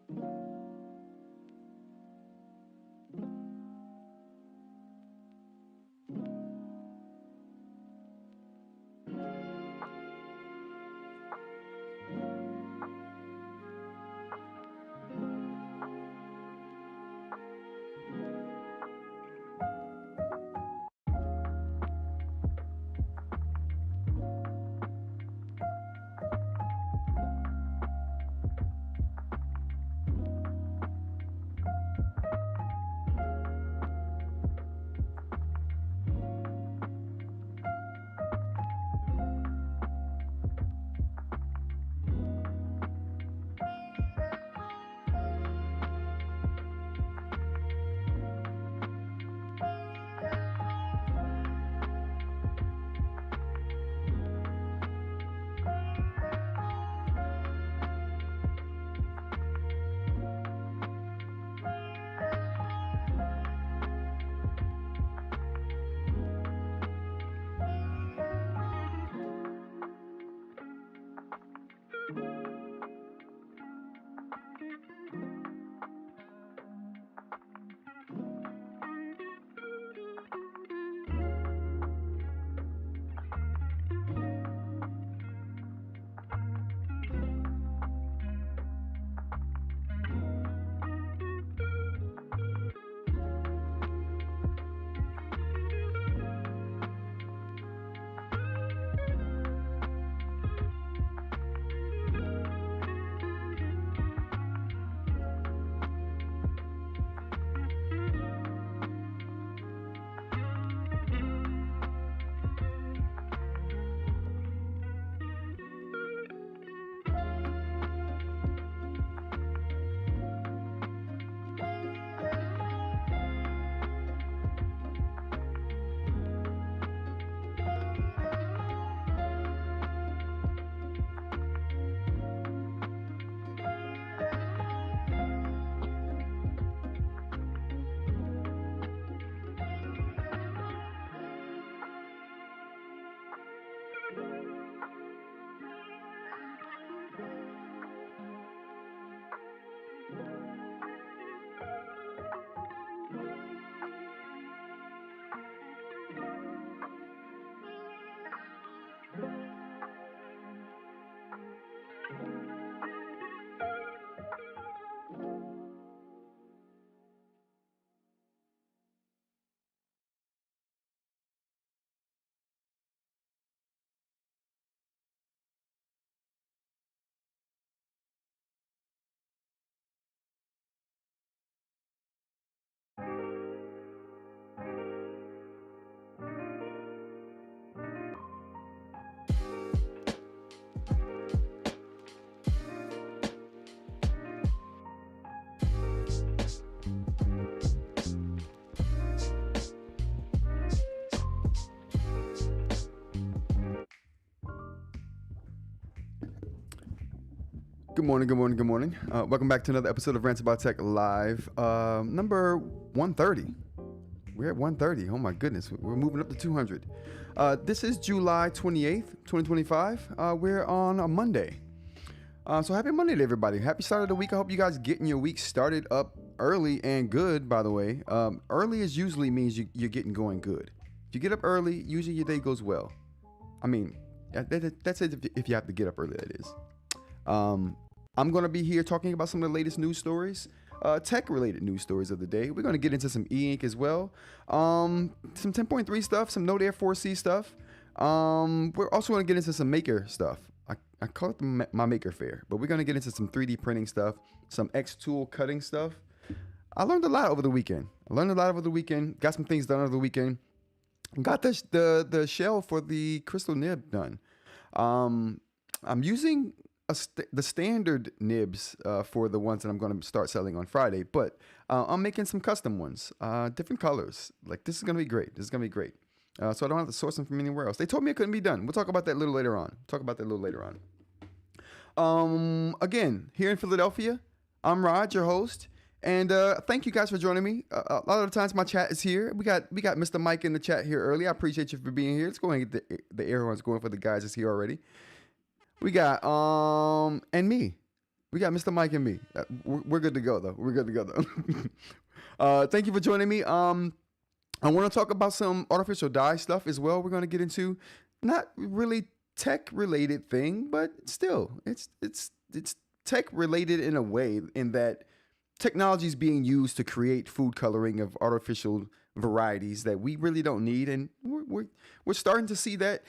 Good morning, good morning, good morning. Welcome back to another episode of Rants About Tech Live, number 130. We're at 130. Oh my goodness, we're moving up to 200. This is July 28th, 2025. We're on a Monday. So happy Monday to everybody. Happy start of the week. I hope you guys getting your week started up early and good, by the way. Early is usually means you're getting going good. If you get up early, usually your day goes well. I mean, that's it if you have to get up early, that is. I'm going to be here talking about some of the latest news stories, tech-related news stories of the day. We're going to get into some eInk as well, some 10.3 stuff, some Node Air 4C stuff. We're also going to get into some maker stuff. I call it my maker fair, but we're going to get into some 3D printing stuff, some xTool cutting stuff. I learned a lot over the weekend. Got some things done over the weekend. Got the shell for the crystal nib done. I'm using the standard nibs for the ones that I'm going to start selling on Friday, but I'm making some custom ones, different colors. Like, this is going to be great. So I don't have to source them from anywhere else. They told me it couldn't be done. We'll talk about that a little later on. Again, here in Philadelphia, I'm Rod, your host, and thank you guys for joining me. A lot of the times my chat is here. We got Mr. Mike in the chat here early. I appreciate you for being here. Let's go ahead and get the air horns going for the guys that's here already. We got and me. We got Mr. Mike and me. We're good to go though. We're good to go though. Thank you for joining me. I want to talk about some artificial dye stuff as well. We're going to get into not really tech related thing, but still, it's tech related in a way in that technology is being used to create food coloring of artificial varieties that we really don't need, and we're starting to see that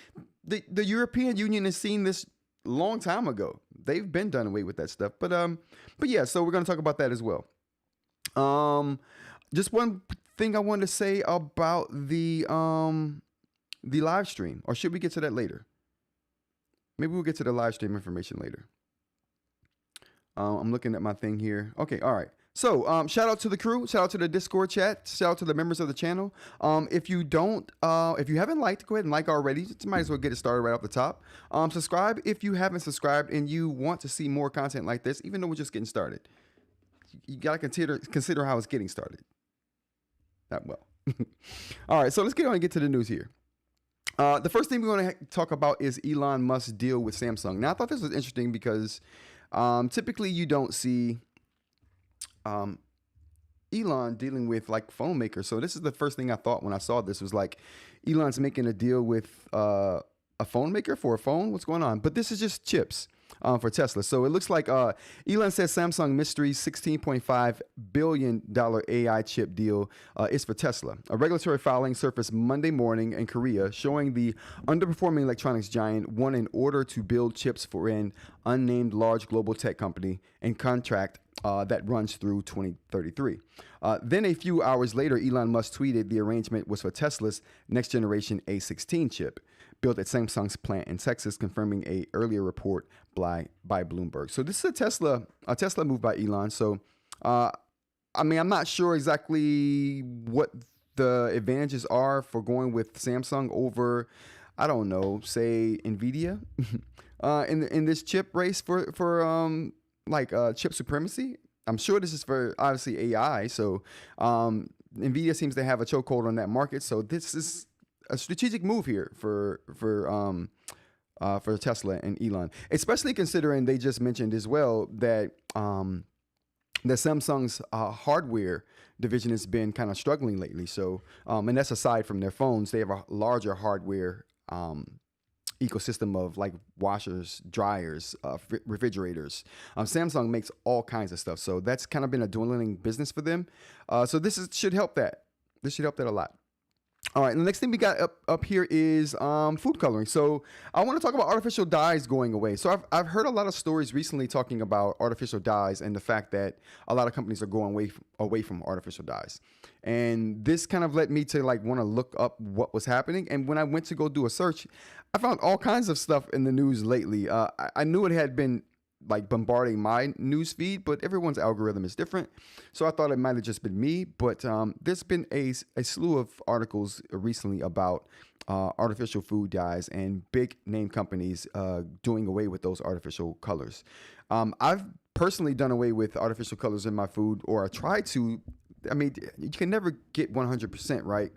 the European Union has seen this long time ago. They've been done away with that stuff, but yeah. So we're going to talk about that as well. Just one thing I wanted to say about the live stream, or should we get to that later? Maybe we'll get to the live stream information later. I'm looking at my thing here. Okay, all right. So shout out to the crew, shout out to the Discord chat, shout out to the members of the channel. If you haven't liked, go ahead and like already. You might as well get it started right off the top. Subscribe if you haven't subscribed and you want to see more content like this, even though we're just getting started. You gotta consider how it's getting started. Not well. All right, so let's get to the news here. The first thing we want to talk about is Elon Musk's deal with Samsung. Now, I thought this was interesting because typically you don't see Elon dealing with like phone makers. So this is the first thing I thought when I saw this was like Elon's making a deal with a phone maker for a phone. What's going on? But this is just chips for Tesla. So it looks like Elon says Samsung Mystery's $16.5 billion AI chip deal is for Tesla. A regulatory filing surfaced Monday morning in Korea showing the underperforming electronics giant won an order to build chips for an unnamed large global tech company and contract that runs through 2033. Then a few hours later, Elon Musk tweeted the arrangement was for Tesla's next generation A16 chip, built at Samsung's plant in Texas, confirming a earlier report by Bloomberg. So this is a Tesla move by Elon. So, I mean, I'm not sure exactly what the advantages are for going with Samsung over, I don't know, say NVIDIA in this chip race for chip supremacy. I'm sure this is for obviously AI. So NVIDIA seems to have a chokehold on that market. So this is a strategic move here for Tesla and Elon, especially considering they just mentioned as well that that Samsung's hardware division has been kind of struggling lately. So and that's aside from their phones, they have a larger hardware ecosystem of like washers, dryers, refrigerators. Samsung makes all kinds of stuff, so that's kind of been a dwindling business for them. So should help that. This should help that a lot. All right, and the next thing we got up here is food coloring. So I want to talk about artificial dyes going away. So I've heard a lot of stories recently talking about artificial dyes and the fact that a lot of companies are going away from artificial dyes. And this kind of led me to like want to look up what was happening. And when I went to go do a search, I found all kinds of stuff in the news lately. I knew it had been like bombarding my news feed, but everyone's algorithm is different. So I thought it might have just been me, but there's been a slew of articles recently about artificial food dyes and big name companies doing away with those artificial colors. I've personally done away with artificial colors in my food, or I try to. I mean, you can never get 100% right.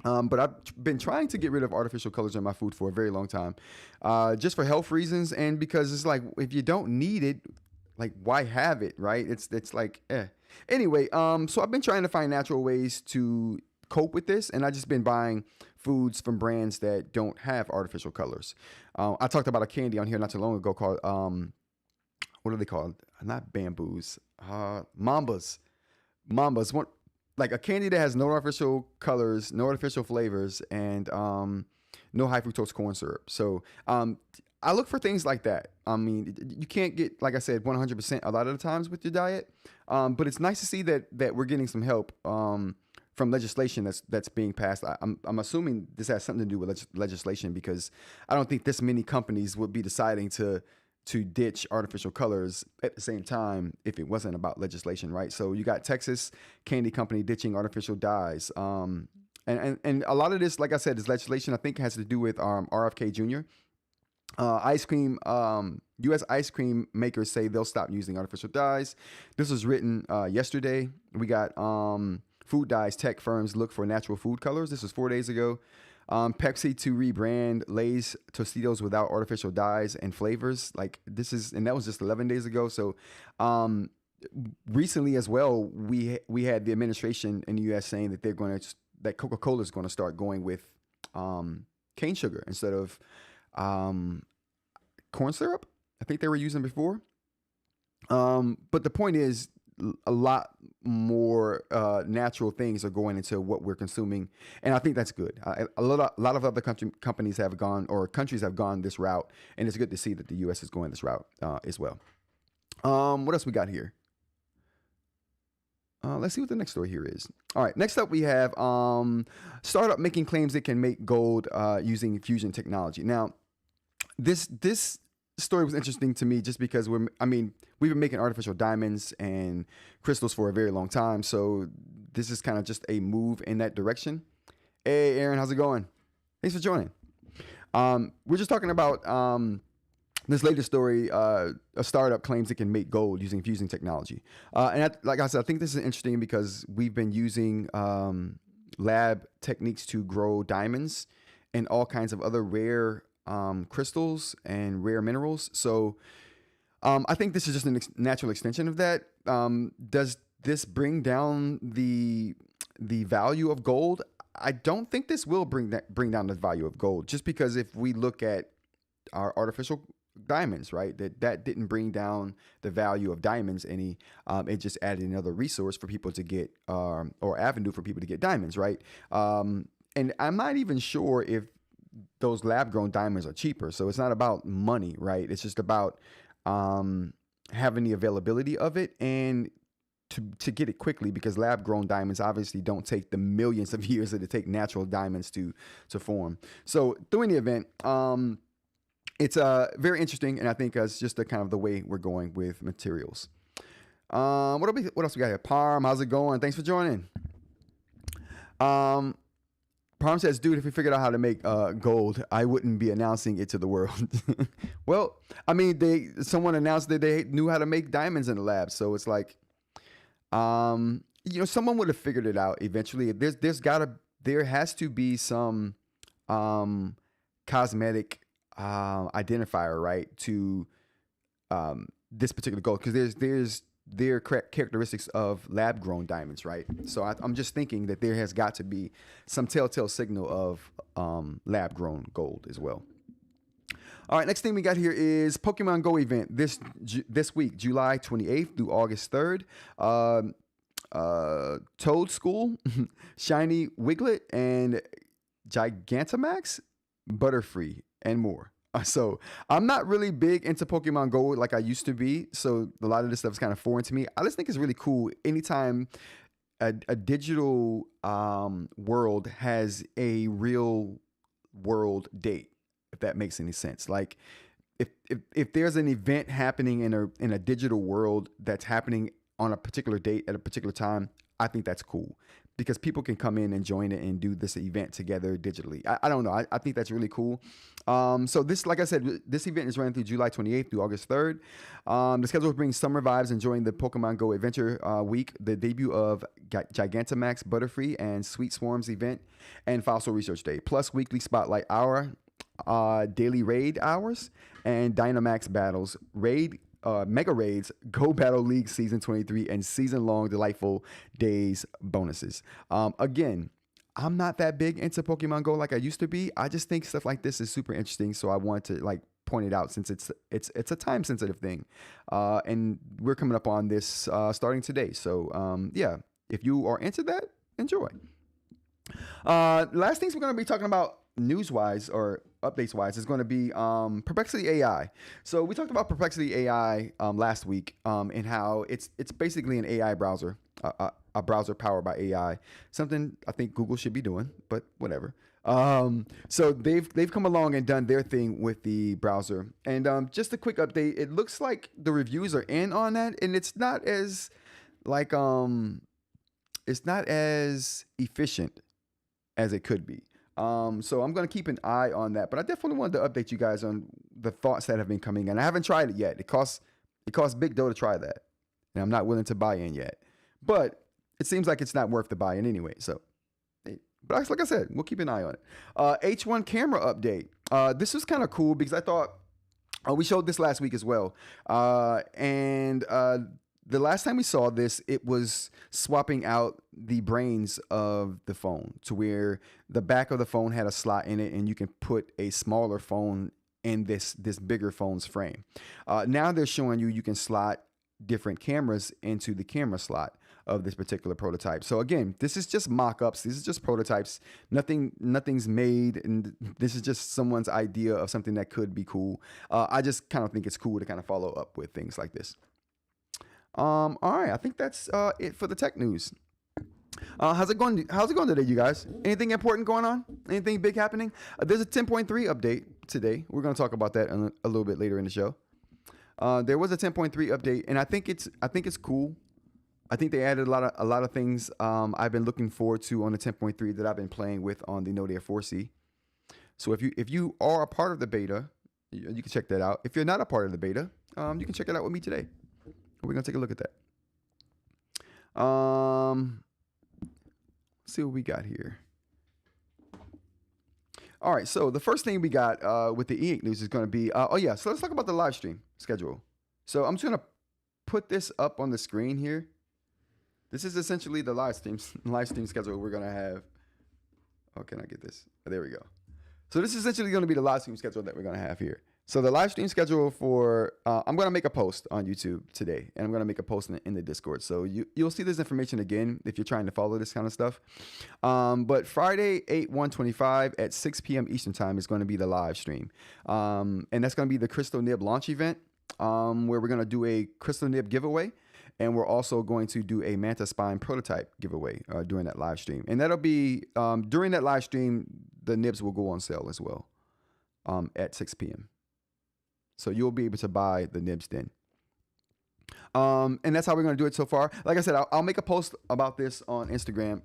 But I've been trying to get rid of artificial colors in my food for a very long time, just for health reasons, and because it's like if you don't need it, like why have it, right? It's like Anyway, so I've been trying to find natural ways to cope with this, and I've just been buying foods from brands that don't have artificial colors. I talked about a candy on here not too long ago called what are they called? Not bamboos, mambas. Mambas. One. Like a candy that has no artificial colors, no artificial flavors, and no high fructose corn syrup. So I look for things like that. I mean, you can't get, like I said, 100% a lot of the times with your diet, but it's nice to see that we're getting some help from legislation that's being passed. I'm assuming this has something to do with legislation, because I don't think this many companies would be deciding to ditch artificial colors at the same time if it wasn't about legislation, right? So you got Texas candy company ditching artificial dyes. And a lot of this, like I said, is legislation. I think has to do with RFK Jr. Ice cream, U.S. ice cream makers say they'll stop using artificial dyes. This was written yesterday. We got food dyes tech firms look for natural food colors. This was 4 days ago. Pepsi to rebrand Lay's Tostitos without artificial dyes and flavors. Like this is, and that was just 11 days ago. So, recently as well, we had the administration in the U.S. saying that that Coca-Cola is going to start going with cane sugar instead of corn syrup. I think they were using before. But the point is, a lot more natural things are going into what we're consuming, and I think that's good. A lot of other companies have gone, or countries have gone this route, and it's good to see that the U.S. is going this route as well. What else we got here? Let's see what the next story here is. All right, next up we have startup making claims it can make gold using fusion technology. Now, this story was interesting to me just because we've been making artificial diamonds and crystals for a very long time. So this is kind of just a move in that direction. Hey, Aaron, how's it going? Thanks for joining. We're just talking about this latest story. A startup claims it can make gold using fusing technology. Like I said, I think this is interesting because we've been using lab techniques to grow diamonds and all kinds of other rare crystals and rare minerals. So I think this is just a natural extension of that. Does this bring down the value of gold? I don't think this will bring down the value of gold, just because if we look at our artificial diamonds, right, that didn't bring down the value of diamonds any. It just added another resource for people to get or avenue for people to get diamonds, right? And I'm not even sure if those lab grown diamonds are cheaper. So it's not about money, right? It's just about having the availability of it and to get it quickly, because lab grown diamonds obviously don't take the millions of years that it take natural diamonds to form. So during the event, it's very interesting, and I think it's just the kind of the way we're going with materials. What else we got here? Parm, how's it going? Thanks for joining. Parm says, dude, if we figured out how to make gold, I wouldn't be announcing it to the world. Well, I mean, someone announced that they knew how to make diamonds in the lab. So it's like, someone would have figured it out eventually. There has to be some cosmetic identifier, right, to this particular gold, because there are characteristics of lab grown diamonds, right? So I'm just thinking that there has got to be some telltale signal of lab grown gold as well. All right, next thing we got here is Pokemon Go event this week, July 28th through August 3rd. Toad School, Shiny Wiglet, and Gigantamax, Butterfree, and more. So I'm not really big into Pokemon Go like I used to be. So a lot of this stuff is kind of foreign to me. I just think it's really cool anytime a digital world has a real world date, if that makes any sense. Like if there's an event happening in a digital world that's happening on a particular date at a particular time, I think that's cool, because people can come in and join it and do this event together digitally. I don't know. I think that's really cool. So this, like I said, this event is running through July 28th through August 3rd. The schedule brings summer vibes, enjoying the Pokemon Go Adventure Week, the debut of Gigantamax, Butterfree, and Sweet Swarms event, and Fossil Research Day, plus weekly Spotlight Hour, daily raid hours, and Dynamax battles, Mega Raids, Go Battle League Season 23, and season-long delightful days bonuses. Again, I'm not that big into Pokemon Go like I used to be. I just think stuff like this is super interesting, so I want to point it out since it's a time-sensitive thing. And we're coming up on this starting today. So, yeah, if you are into that, enjoy. Last things we're going to be talking about news-wise or updates-wise is going to be Perplexity AI. So we talked about Perplexity AI last week and how it's basically an AI browser, a browser powered by AI, something I think Google should be doing, but whatever. So they've come along and done their thing with the browser. And just a quick update, it looks like the reviews are in on that, and it's not as efficient as it could be. So I'm going to keep an eye on that, but I definitely wanted to update you guys on the thoughts that have been coming in. I haven't tried it yet. It costs big dough to try that, and I'm not willing to buy in yet. But it seems like it's not worth the buy in anyway. So, but like I said, we'll keep an eye on it. H1 camera update. This was kind of cool because I thought we showed this last week as well. And the last time we saw this, it was swapping out the brains of the phone to where the back of the phone had a slot in it, and you can put a smaller phone in this bigger phone's frame. Now they're showing you can slot different cameras into the camera slot of this particular prototype. So again, this is just mock-ups. These are just prototypes. Nothing's made, and this is just someone's idea of something that could be cool. I just kind of think it's cool to kind of follow up with things like this. All right, I think that's it for the tech news. How's it going today, you guys? Anything important going on? Anything big happening? There's a 10.3 update today. We're going to talk about that a little bit later in the show. There was a 10.3 update, and I think it's cool. I think they added a lot of things I've been looking forward to on the 10.3 that I've been playing with on the Note Air 4C. So if you are a part of the beta, you can check that out. If you're not a part of the beta, you can check it out with me today. We're gonna take a look at that. Let's see what we got here. All right, so the first thing we got with the eInk news is going to be, so let's talk about the live stream schedule. So I'm just going to put this up on the screen here. This is essentially the live stream schedule we're going to have. Oh, can I get this? Oh, there we go. So this is essentially going to be the live stream schedule that we're going to have here. So the live stream schedule for, I'm going to make a post on YouTube today, and I'm going to make a post in the Discord. So you'll see this information again if you're trying to follow this kind of stuff. But Friday, 8/1/25 at 6 p.m. Eastern time is going to be the live stream. And that's going to be the Crystal Nib launch event, where we're going to do a Crystal Nib giveaway. And we're also going to do a Manta Spine prototype giveaway during that live stream. And that'll be, during that live stream, the nibs will go on sale as well at 6 p.m. So you'll be able to buy the nibs then. And that's how we're going to do it so far. Like I said, I'll make a post about this on Instagram.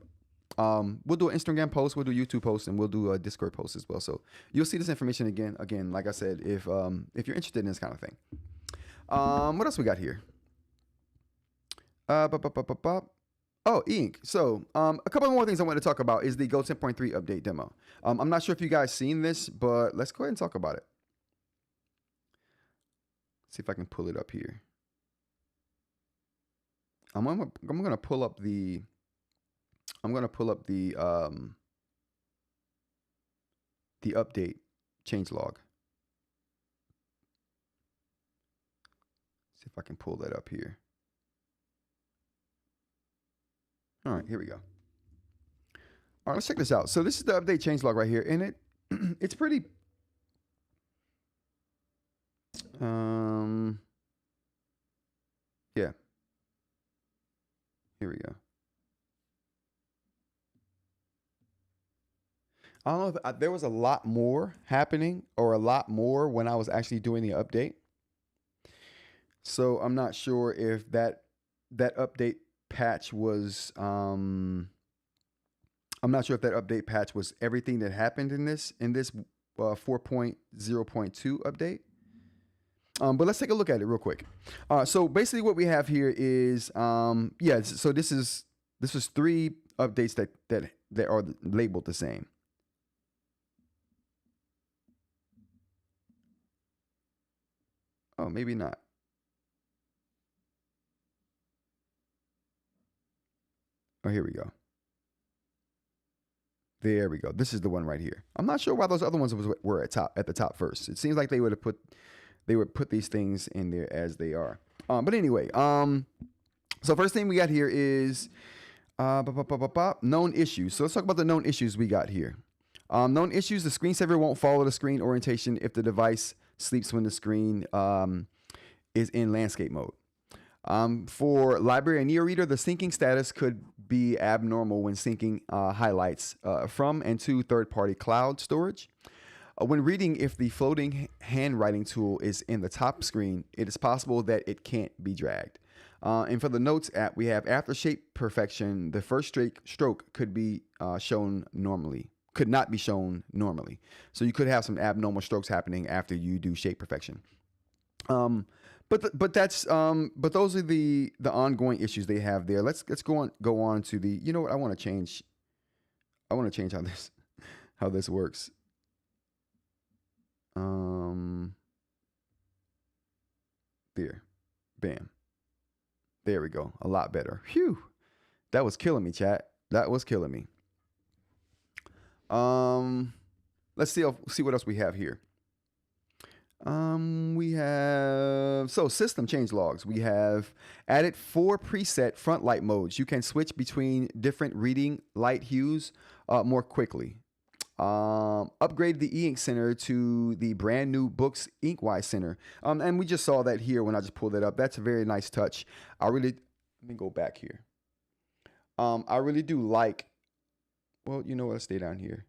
We'll do an Instagram post, we'll do a YouTube post, and we'll do a Discord post as well. So you'll see this information again, like I said, if you're interested in this kind of thing. What else we got here? Oh, eInk. So a couple more things I want to talk about is the Go 10.3 update demo. I'm not sure if you guys seen this, but let's go ahead and talk about it. See if I can pull it up here. I'm gonna pull up the update changelog. See if I can pull that up here. All right, here we go. All right, let's check this out. So this is the update changelog right here, and it's pretty. Yeah. Here we go. I don't know if there was a lot more happening or a lot more when I was actually doing the update. So I'm not sure if that update patch was I'm not sure if that update patch was everything that happened in this 4.0.2 update. But let's take a look at it real quick. So basically what we have here is, so this is 3 updates that are labeled the same. Oh, maybe not. Oh, here we go. There we go. This is the one right here. I'm not sure why those other ones were at the top first. It seems like they would put these things in there as they are. But anyway, so first thing we got here is known issues. So let's talk about the known issues we got here. Known issues: the screensaver won't follow the screen orientation if the device sleeps when the screen is in landscape mode. For Library and NeoReader, the syncing status could be abnormal when syncing highlights from and to third-party cloud storage. When reading, if the floating handwriting tool is in the top screen, it is possible that it can't be dragged. And for the Notes app, we have after shape perfection, the first stroke could be shown normally, could not be shown normally. So you could have some abnormal strokes happening after you do shape perfection. But but that's but those are the ongoing issues they have there. Let's go on to the, you know what, I want to change how this works. There, bam, there we go, a lot better. Phew, that was killing me, chat. That was killing me. Let's see what else we have here. We have system change logs. We have added 4 preset front light modes. You can switch between different reading light hues more quickly. Upgrade the eInk center to the brand new Boox Inkwise center. And we just saw that here when I just pulled it up. That's a very nice touch. Let me go back here. I really do like, well, you know what, let's stay down here.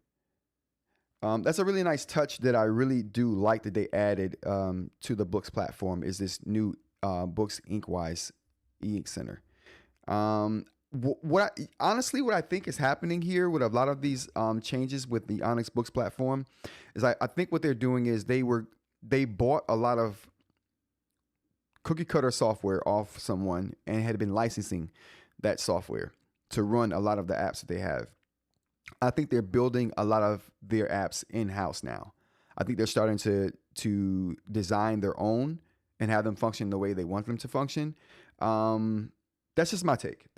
That's a really nice touch that I really do like that they added to the Boox platform, is this new Boox Inkwise eInk center. What I think is happening here with a lot of these changes with the Onyx Boox platform is I think what they're doing is they bought a lot of cookie cutter software off someone and had been licensing that software to run a lot of the apps that they have. I think they're building a lot of their apps in-house now. I think they're starting to design their own and have them function the way they want them to function. That's just my take.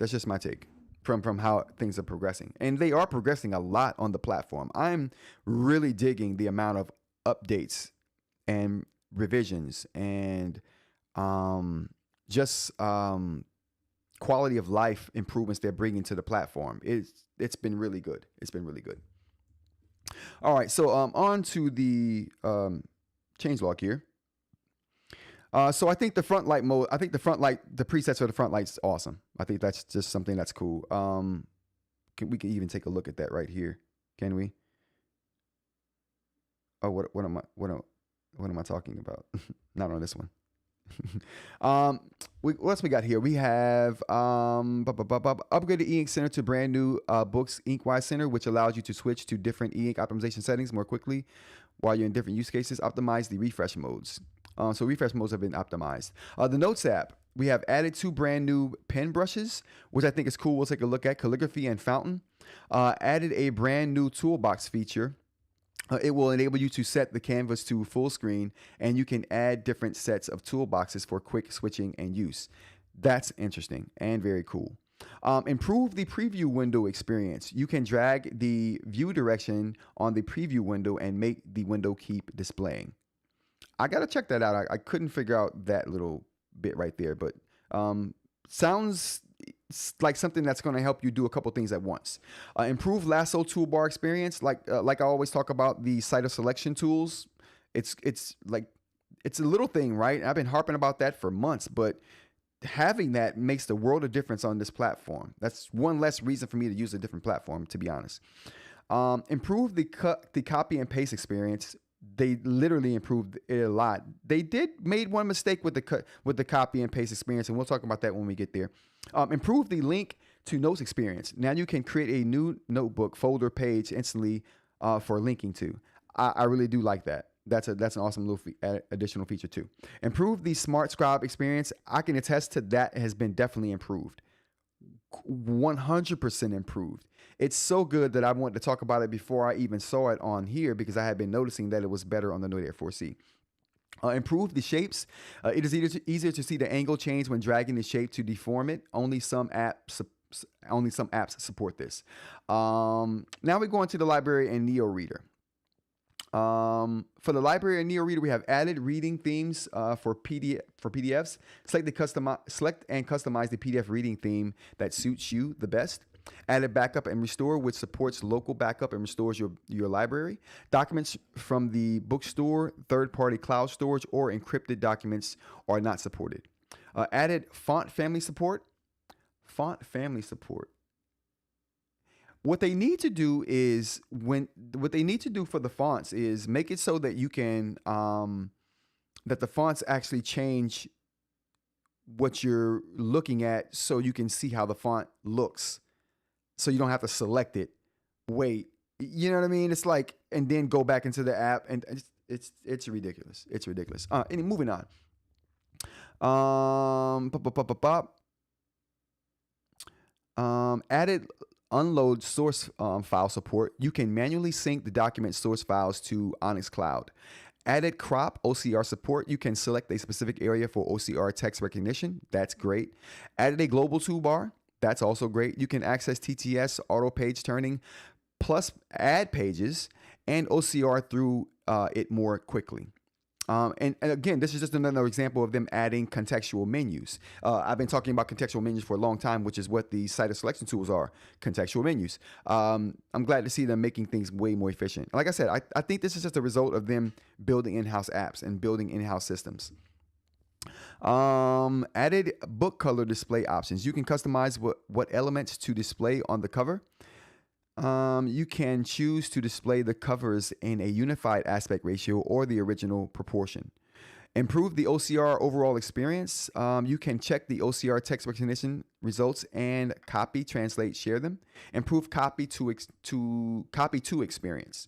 From how things are progressing. And they are progressing a lot on the platform. I'm really digging the amount of updates and revisions and quality of life improvements they're bringing to the platform. It's been really good. All right, so on to the changelog here. So I think the front light mode, the presets for the front light's awesome. I think that's just something that's cool. We can even take a look at that right here. Can we? Oh, what am I talking about? Not on this one. What else we got here? We have upgrade the eInk center to brand new Boox Inkwise center, which allows you to switch to different eInk optimization settings more quickly while you're in different use cases. Optimize the refresh modes. So refresh modes have been optimized. The Notes app, we have added 2 brand new pen brushes, which I think is cool. We'll take a look at calligraphy and fountain. Added a brand new toolbox feature. It will enable you to set the canvas to full screen, and you can add different sets of toolboxes for quick switching and use. That's interesting and very cool. Improve the preview window experience. You can drag the view direction on the preview window and make the window keep displaying. I got to check that out. I couldn't figure out that little bit right there, but sounds like something that's going to help you do a couple things at once. Improve lasso toolbar experience. Like I always talk about the site of selection tools. It's a little thing, right? I've been harping about that for months, but having that makes the world of difference on this platform. That's one less reason for me to use a different platform, to be honest. Improve the copy and paste experience. They literally improved it a lot. They made one mistake with the copy and paste experience, and we'll talk about that when we get there. Improve the link to notes experience. Now you can create a new notebook folder page instantly for linking to. I really do like that. That's an awesome little additional feature too. Improve the smart scribe experience. I can attest to that. Has been definitely improved. 100% improved. It's so good that I wanted to talk about it before I even saw it on here, because I had been noticing that it was better on the Note Air 4C. Improve the shapes. It is easier to see the angle change when dragging the shape to deform it. Only some apps support this. Now we go into the library and Neo Reader. For the library and Neo Reader, we have added reading themes for PDFs. Select and customize the PDF reading theme that suits you the best. Added backup and restore, which supports local backup and restores your library. Documents from the bookstore, third-party cloud storage, or encrypted documents are not supported. Added font family support. What they need to do is for the fonts is make it so that you can that the fonts actually change what you're looking at, so you can see how the font looks. So you don't have to select it, wait, you know what I mean? It's like, and then go back into the app, and it's ridiculous. It's ridiculous. And moving on. Pop, pop, pop, pop, pop. Added unload source file support. You can manually sync the document source files to Onyx Cloud. Added crop OCR support. You can select a specific area for OCR text recognition. That's great. Added a global toolbar. That's also great. You can access TTS, auto page turning, plus add pages and OCR through it more quickly. And again, this is just another example of them adding contextual menus. I've been talking about contextual menus for a long time, which is what the site of selection tools are, contextual menus. I'm glad to see them making things way more efficient. Like I said, I think this is just a result of them building in-house apps and building in-house systems. Added book color display options. You can customize what elements to display on the cover. You can choose to display the covers in a unified aspect ratio or the original proportion. Improve the OCR overall experience. You can check the OCR text recognition results and copy, translate, share them. Improve copy to experience.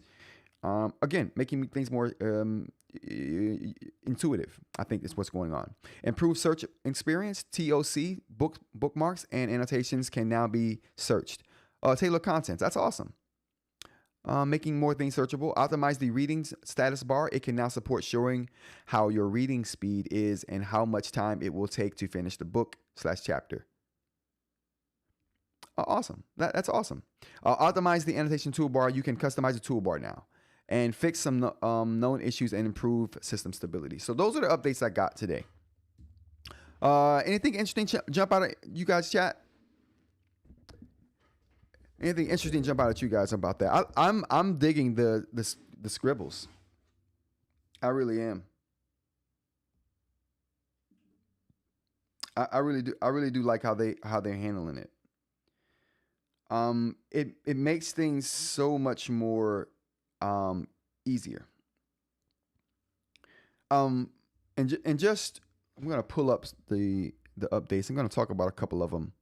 Again, making things more intuitive, I think is what's going on. Improve search experience. TOC, bookmarks, and annotations can now be searched. Tailored contents. That's awesome. Making more things searchable. Optimize the reading status bar. It can now support showing how your reading speed is and how much time it will take to finish the book/chapter. Awesome. That's awesome. Optimize the annotation toolbar. You can customize the toolbar now and fix some known issues and improve system stability. So those are the updates I got today. Anything interesting jump out at you guys, chat? Anything interesting jump out at you guys about that? I'm digging the scribbles. I really am. I really do like how they're handling it. It makes things so much more easier. And just I'm gonna pull up the updates. I'm gonna talk about a couple of them.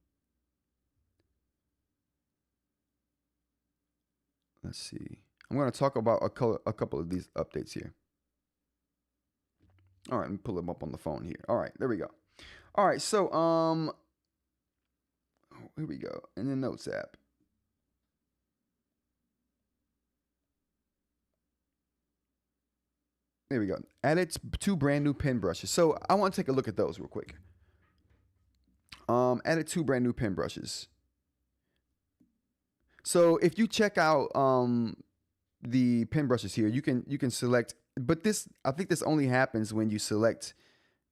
Let's see. I'm going to talk about a couple of these updates here. All right, let me pull them up on the phone here. All right, there we go. All right, so here we go. In the Notes app. There we go. Added 2 brand new pen brushes. So I want to take a look at those real quick. Added 2 brand new pen brushes. So if you check out the pen brushes here, you can select, but I think this only happens when you select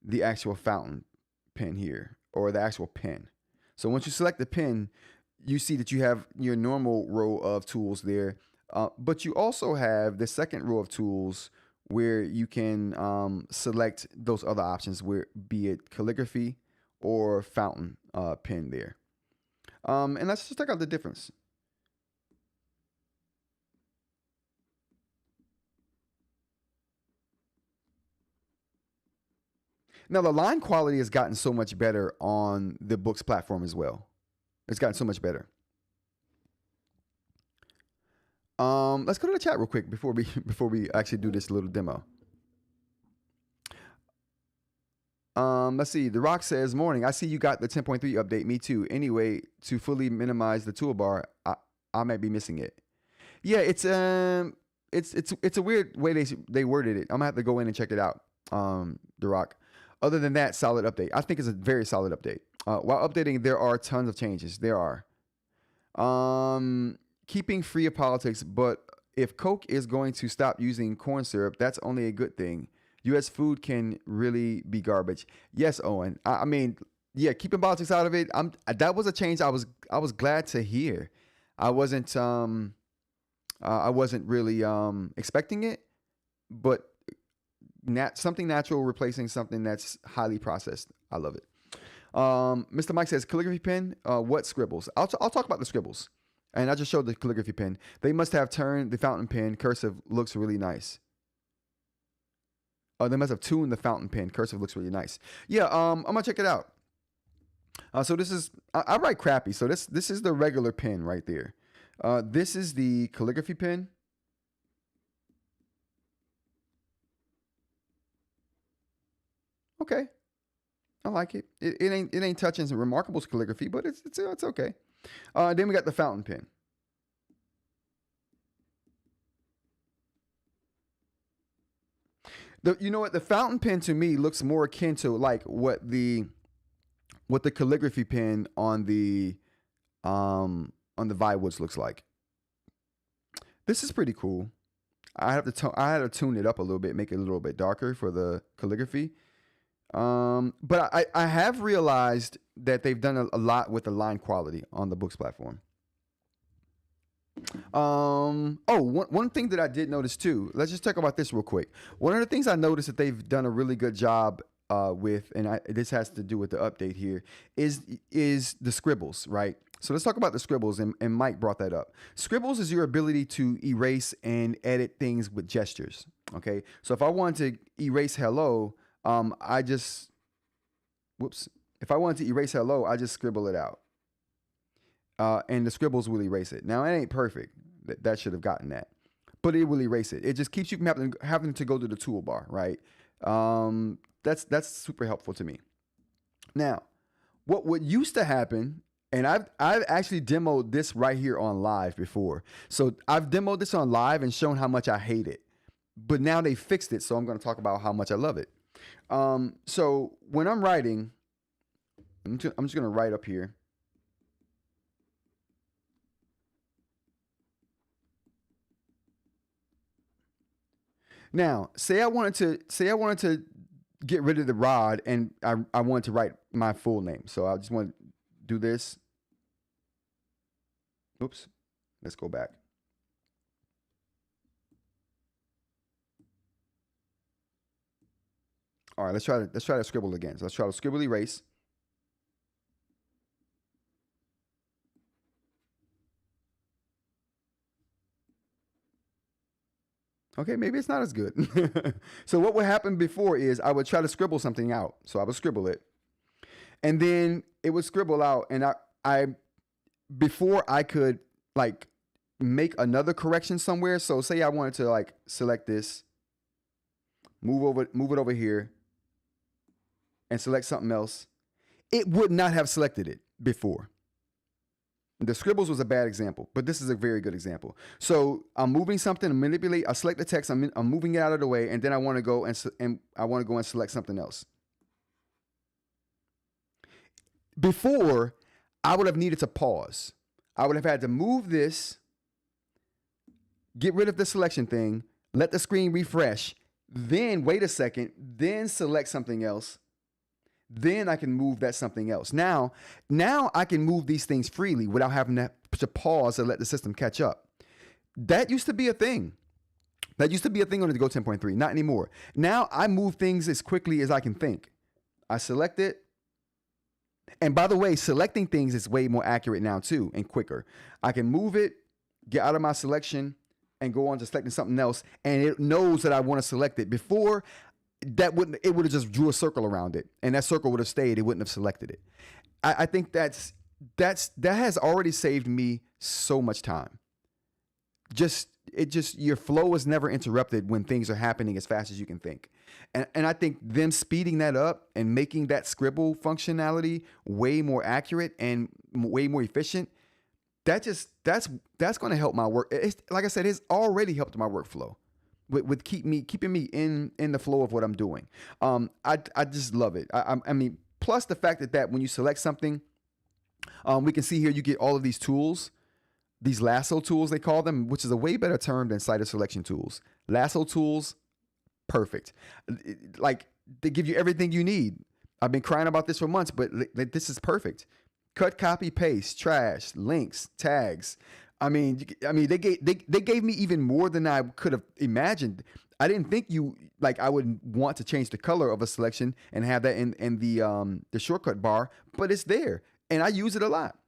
the actual fountain pen here or the actual pen. So once you select the pen, you see that you have your normal row of tools there, but you also have the second row of tools where you can select those other options, where be it calligraphy or fountain pen there. And let's just check out the difference. Now, the line quality has gotten so much better on the Boox platform as well. It's gotten so much better. Let's go to the chat real quick before we actually do this little demo. Let's see. The Rock says, "Morning. I see you got the 10.3 update. Me too. Anyway, to fully minimize the toolbar, I might be missing it. Yeah, it's a weird way they worded it. I'm gonna have to go in and check it out. The Rock. Other than that, solid update. I think it's a very solid update. While updating, there are tons of changes. There are. Keeping free of politics, but if Coke is going to stop using corn syrup, that's only a good thing. U.S. food can really be garbage." Yes, Owen. I mean, yeah, keeping politics out of it. That was a change I was glad to hear. I wasn't really expecting it, but something natural replacing something that's highly processed. I love it. Mr. Mike says, calligraphy pen, what scribbles? I'll talk about the scribbles. And I just showed the calligraphy pen. They must have turned the fountain pen. Cursive looks really nice. They must have tuned the fountain pen. Cursive looks really nice. Yeah, I'm going to check it out. So this is, I write crappy. So this is the regular pen right there. This is the calligraphy pen. Okay. I like it. It ain't touching some remarkable calligraphy, but it's okay. Then we got the fountain pen. You know what? The fountain pen to me looks more akin to like what the calligraphy pen on the Viwoods looks like. This is pretty cool. I had to tune it up a little bit, make it a little bit darker for the calligraphy. But I have realized that they've done a lot with the line quality on the Boox platform. One thing that I did notice too. Let's just talk about this real quick. One of the things I noticed that they've done a really good job with, and this has to do with the update here, is the scribbles, right? So let's talk about the scribbles, and Mike brought that up. Scribbles is your ability to erase and edit things with gestures. Okay, so if I want to erase hello, If I wanted to erase hello, I just scribble it out. And the scribbles will erase it. Now, it ain't perfect. That should have gotten that. But it will erase it. It just keeps you from having to go to the toolbar, right? That's super helpful to me. Now, what used to happen, and I've actually demoed this right here on live before. So I've demoed this on live and shown how much I hate it. But now they fixed it, so I'm going to talk about how much I love it. So when I'm writing, I'm just going to write up here. Now, say I wanted to get rid of the rod, and I wanted to write my full name. So I just want to do this. Oops. Let's go back. All right, let's try to scribble again. So let's try to scribble erase. Okay, maybe it's not as good. So what would happen before is I would try to scribble something out. So I would scribble it, and then it would scribble out, and I before I could like make another correction somewhere. So say I wanted to like select this, move it over here, and select something else, it would not have selected it before. The scribbles was a bad example, but this is a very good example. So I'm moving something, I select the text, I'm moving it out of the way, and then I want to go and select something else. Before, I would have needed to pause. I would have had to move this, get rid of the selection thing, let the screen refresh, then wait a second, then select something else. Then I can move that something else. Now I can move these things freely without having to pause and let the system catch up. That used to be a thing. That used to be a thing on the Go 10.3. Not anymore. Now I move things as quickly as I can think. I select it. And by the way, selecting things is way more accurate now too and quicker. I can move it, get out of my selection, and go on to selecting something else. And it knows that I want to select it. Before, it would have just drew a circle around it, and that circle would have stayed. It wouldn't have selected it. I think that has already saved me so much time. Your flow is never interrupted when things are happening as fast as you can think. And I think them speeding that up and making that scribble functionality way more accurate and way more efficient, that's going to help my work. Like I said, it's already helped my workflow. With keeping me in the flow of what I'm doing. I just love it. I mean, plus the fact that when you select something, we can see here you get all of these tools, these lasso tools they call them, which is a way better term than slider selection tools. Lasso tools, perfect. Like they give you everything you need. I've been crying about this for months, but this is perfect. Cut, copy, paste, trash, links, tags. I mean, they gave me even more than I could have imagined. I didn't think I would want to change the color of a selection and have that in the shortcut bar, but it's there, and I use it a lot.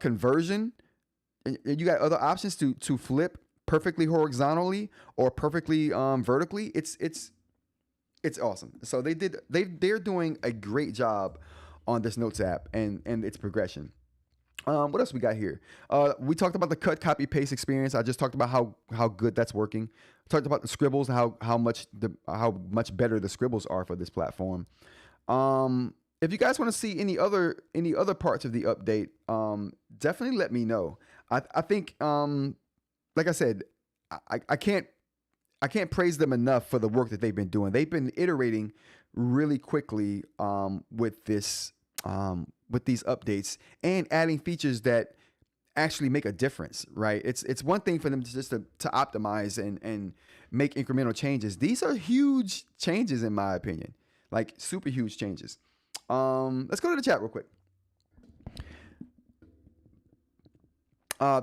Conversion, you got other options to flip perfectly horizontally or perfectly vertically. It's awesome. So they're doing a great job on this Notes app and its progression. What else we got here? We talked about the cut, copy, paste experience. I just talked about how good that's working. Talked about the scribbles and how much better the scribbles are for this platform. if you guys want to see any other parts of the update, definitely let me know. I think like I said, I can't praise them enough for the work that they've been doing. They've been iterating really quickly with this with these updates and adding features that actually make a difference, right? It's one thing for them to just to optimize and make incremental changes. These are huge changes in my opinion, like super huge changes. Let's go to the chat real quick.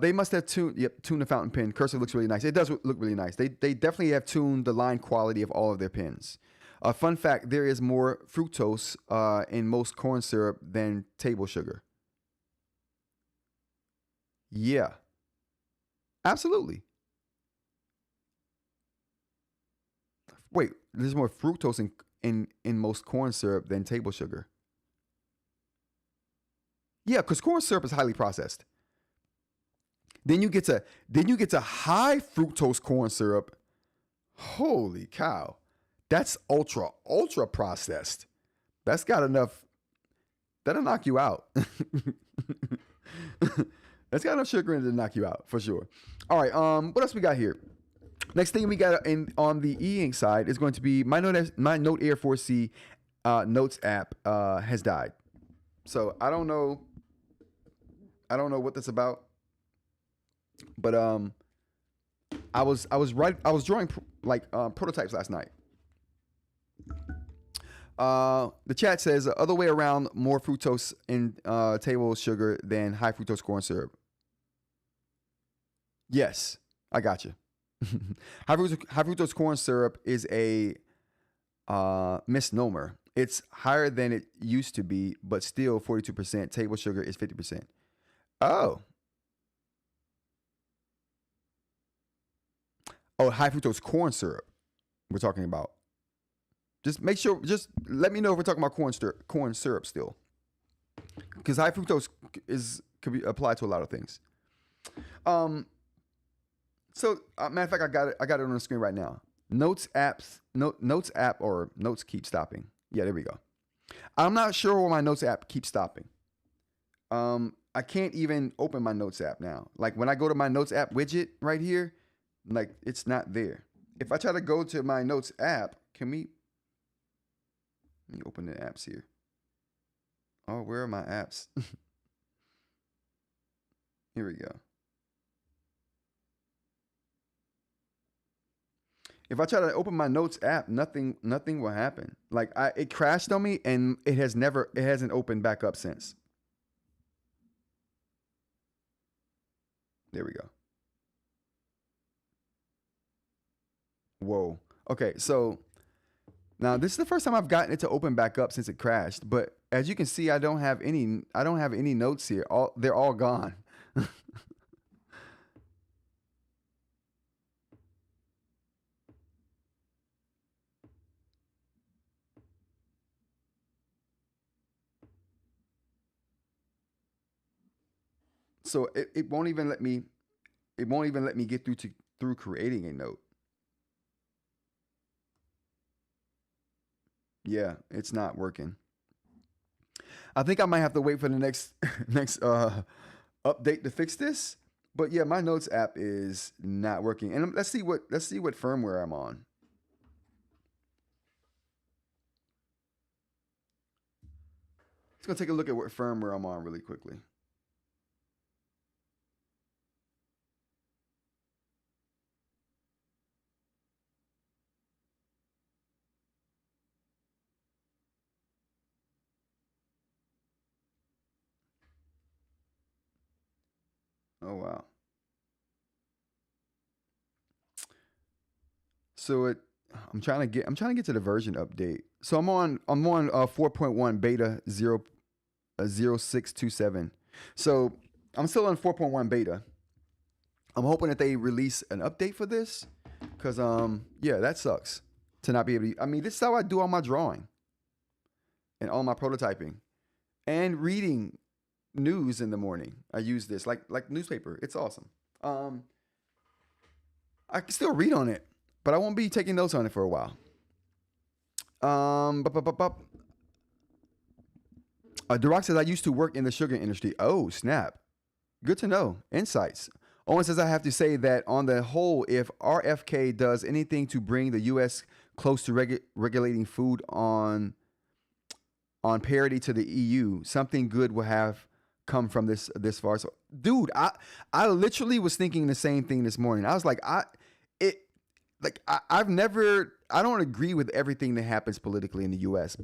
They must have tuned the fountain pen. Cursor looks really nice. It does look really nice. They definitely have tuned the line quality of all of their pens. Fun fact, there is more fructose in most corn syrup than table sugar. Yeah, absolutely. Wait, there's more fructose in most corn syrup than table sugar. Yeah, because corn syrup is highly processed. Then you get to high fructose corn syrup. Holy cow. That's ultra processed. That's got enough. That'll knock you out. That's got enough sugar in it to knock you out for sure. All right. What else we got here? Next thing we got on the eInk side is going to be my Note Air 4C Notes app has died. So I don't know what that's about. But I was drawing prototypes last night. The chat says other way around, more fructose in table sugar than high fructose corn syrup. Yes, I got you. High fructose corn syrup is a misnomer. It's higher than it used to be, but still 42%. Table sugar is 50%. Oh, high fructose corn syrup we're talking about. Just let me know if we're talking about corn syrup still. Because high fructose could be applied to a lot of things. So matter of fact, I got it on the screen right now. Notes app or Notes keep stopping. Yeah, there we go. I'm not sure why my Notes app keeps stopping. I can't even open my Notes app now. Like when I go to my Notes app widget right here, like it's not there. If I try to go to my Notes app, let me open the apps here. Oh, where are my apps? Here we go. If I try to open my Notes app, nothing will happen. Like it crashed on me and it hasn't opened back up since. There we go. Whoa. Okay, so now this is the first time I've gotten it to open back up since it crashed. But as you can see, I don't have any notes here. They're all gone. So it won't even let me. It won't even let me get through creating a note. Yeah, it's not working. I think I might have to wait for the next update to fix this. But yeah, my Notes app is not working. And let's see what firmware I'm on. Let's go take a look at what firmware I'm on really quickly. Oh wow. So I'm trying to get to the version update. So I'm on 4.1 beta 0627. So I'm still on 4.1 beta. I'm hoping that they release an update for this, cause yeah, that sucks to not be able to. I mean, this is how I do all my drawing and all my prototyping and reading news in the morning. I use this like newspaper. It's awesome. I can still read on it, but I won't be taking notes on it for a while. Duroc says, I used to work in the sugar industry. Oh, snap. Good to know. Insights. Owen says, I have to say that on the whole, if RFK does anything to bring the U.S. close to regulating food on parity to the EU, something good will have come from this far. So, dude, I literally was thinking the same thing this morning. I was like, I don't agree with everything that happens politically in the U.S.,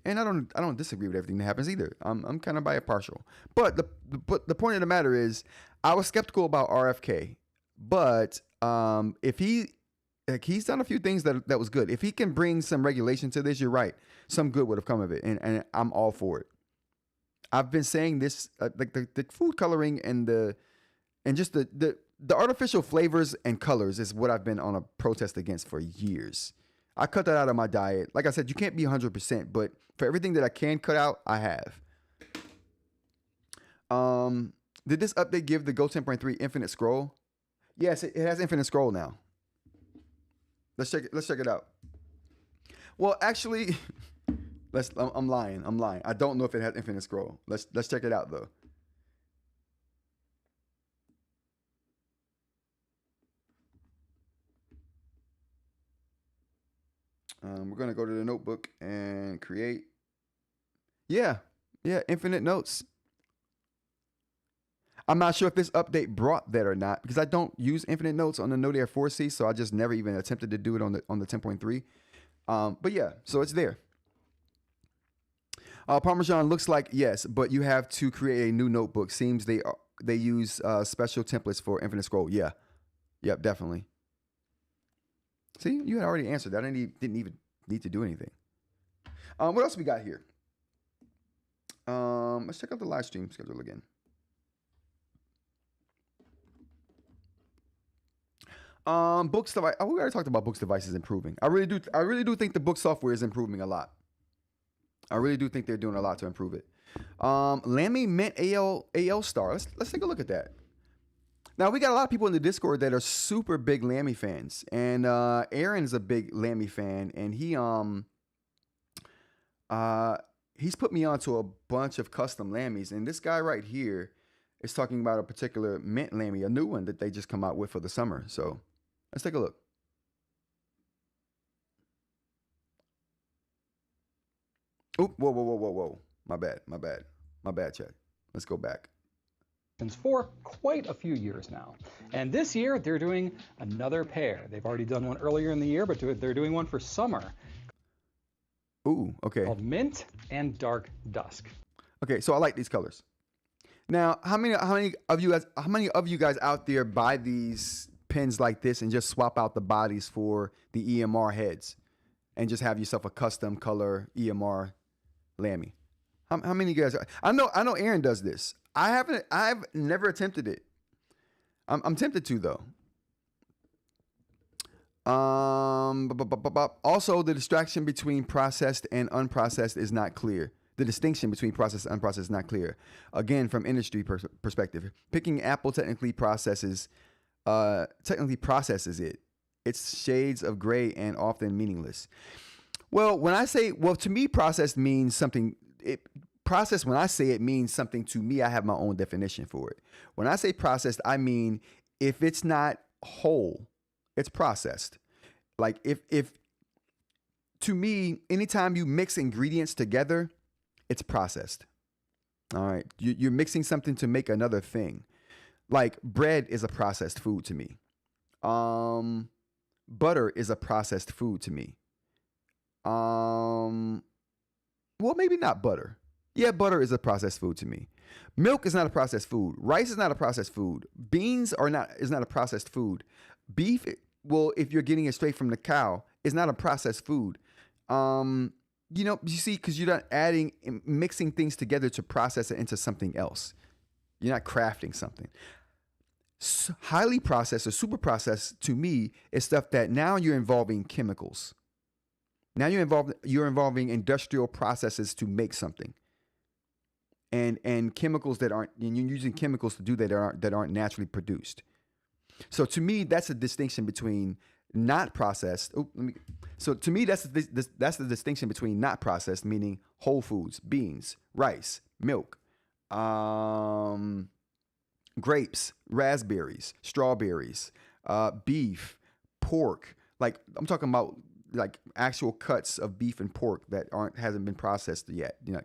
and I don't disagree with everything that happens either. I'm kind of bipartial. But the point of the matter is, I was skeptical about RFK, but if he's done a few things that was good. If he can bring some regulation to this, you're right. Some good would have come of it, and I'm all for it. I've been saying this, like the food coloring and just the artificial flavors and colors is what I've been on a protest against for years. I cut that out of my diet. Like I said, you can't be 100%, but for everything that I can cut out, I have. Did this update give the Go 10.3 infinite scroll? Yes, it has infinite scroll now. Let's check it out. Well, actually, I'm lying. I don't know if it has infinite scroll. Let's check it out though. We're gonna go to the notebook and create. Yeah, infinite notes. I'm not sure if this update brought that or not because I don't use infinite notes on the Node Air 4C, so I just never even attempted to do it on the 10.3. But yeah, so it's there. Parmesan looks like yes, but you have to create a new notebook. Seems they use special templates for infinite scroll. Yeah, yep, definitely. See, you had already answered that. I didn't even need to do anything. What else we got here? Let's check out the live stream schedule again. Boox device. Oh, we already talked about Boox devices improving. I really do think the Boox software is improving a lot. I really do think they're doing a lot to improve it. Lamy Mint AL Star. Let's take a look at that. Now we got a lot of people in the Discord that are super big Lamy fans, and Aaron's a big Lamy fan, and he's put me onto a bunch of custom Lamys, and this guy right here is talking about a particular mint Lamy, a new one that they just come out with for the summer. So let's take a look. Oh, whoa. My bad, Chad. Let's go back. For quite a few years now. And this year, they're doing another pair. They've already done one earlier in the year, but they're doing one for summer. Ooh, okay. Called Mint and Dark Dusk. Okay, so I like these colors. Now, how many of you guys out there buy these pens like this and just swap out the bodies for the EMR heads and just have yourself a custom color EMR Lamy? How many of you guys? I know Aaron does this. I've never attempted it. I'm tempted to though. Also, the distraction between processed and unprocessed is not clear. The distinction between processed and unprocessed is not clear. Again, from industry perspective, picking Apple technically processes it. It's shades of gray and often meaningless. Well, to me, processed means something. Process, when I say it means something to me, I have my own definition for it. When I say processed, I mean if it's not whole, it's processed. Like if to me, anytime you mix ingredients together, it's processed. All right. You're mixing something to make another thing. Like bread is a processed food to me. Butter is a processed food to me. Well, maybe not butter. Yeah, butter is a processed food to me. Milk is not a processed food. Rice is not a processed food. Beans is not a processed food. Beef, well, if you're getting it straight from the cow, is not a processed food. You see, because you're not mixing things together to process it into something else. You're not crafting something. Highly processed or super processed to me is stuff that now you're involving chemicals. Now you're involving industrial processes to make something. And chemicals that aren't, and you're using chemicals to do that aren't naturally produced. So to me, that's a distinction between not processed. So to me, that's the distinction between not processed, meaning whole foods, beans, rice, milk, grapes, raspberries, strawberries, beef, pork. Like I'm talking about like actual cuts of beef and pork that hasn't been processed yet. You know,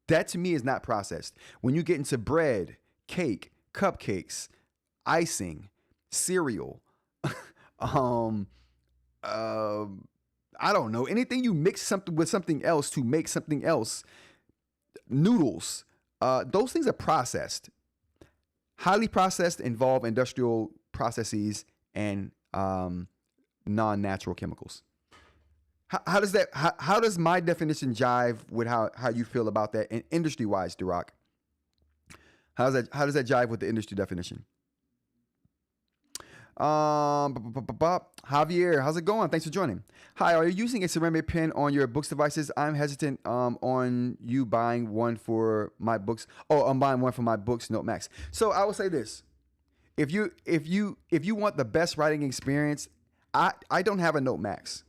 that to me is not processed. When you get into bread, cake, cupcakes, icing, cereal, I don't know, anything you mix something with something else to make something else, noodles, those things are processed. Highly processed involve industrial processes and non-natural chemicals. How does my definition jive with how you feel about that in industry-wise, Duroc? How does that jive with the industry definition? Javier, how's it going? Thanks for joining. Hi, are you using a ceramic pen on your Boox devices? I'm hesitant on you buying one for my Boox. Oh, I'm buying one for my Boox Note Max. So I will say this: if you want the best writing experience, I don't have a Note Max,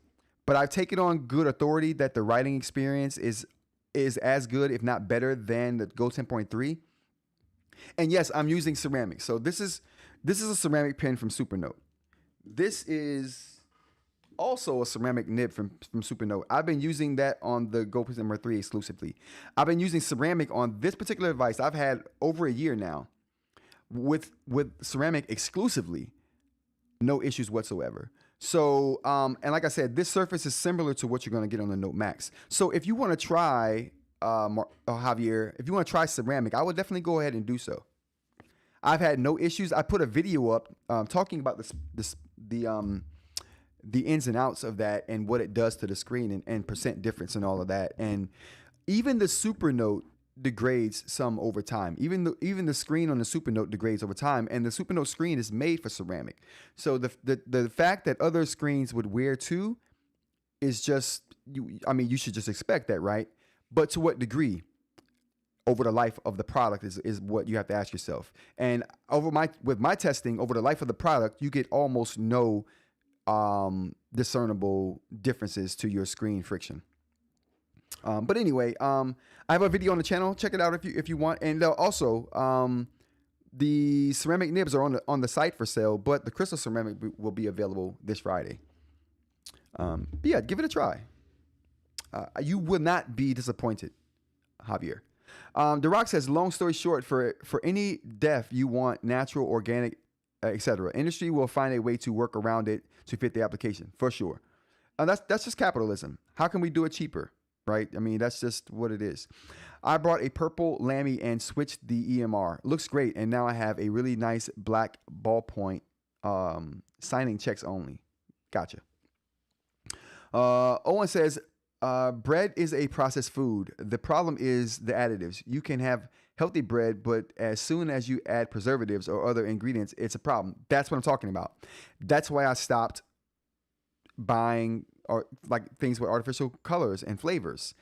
but I've taken on good authority that the writing experience is as good, if not better, than the Go 10.3. And yes, I'm using ceramic. So this is a ceramic pen from Supernote. This is also a ceramic nib from Supernote. I've been using that on the Go Poserboard 3 exclusively. I've been using ceramic on this particular device. I've had over a year now with ceramic exclusively. No issues whatsoever. So, and like I said, this surface is similar to what you're going to get on the Note Max. So if you want to try, Javier, if you want to try ceramic, I would definitely go ahead and do so. I've had no issues. I put a video up talking about the ins and outs of that and what it does to the screen and percent difference and all of that. And even the Supernote degrades some over time. Even the screen on the Supernote degrades over time, and the Supernote screen is made for ceramic. So the fact that other screens would wear too is just you should just expect that, right? But to what degree? Over the life of the product is what you have to ask yourself. And with my testing over the life of the product, you get almost no discernible differences to your screen friction. But anyway, I have a video on the channel. Check it out if you want. And also, the ceramic nibs are on the site for sale, but the crystal ceramic will be available this Friday. But yeah, give it a try. You will not be disappointed, Javier. The Rock says, long story short, for any def you want natural, organic, etc., industry will find a way to work around it to fit the application, for sure. That's just capitalism. How can we do it cheaper, right? I mean, that's just what it is. I brought a purple Lamy and switched the EMR. Looks great, and now I have a really nice black ballpoint signing checks only. Gotcha. Owen says, bread is a processed food. The problem is the additives. You can have healthy bread, but as soon as you add preservatives or other ingredients, it's a problem. That's what I'm talking about. That's why I stopped buying things with artificial colors and flavors.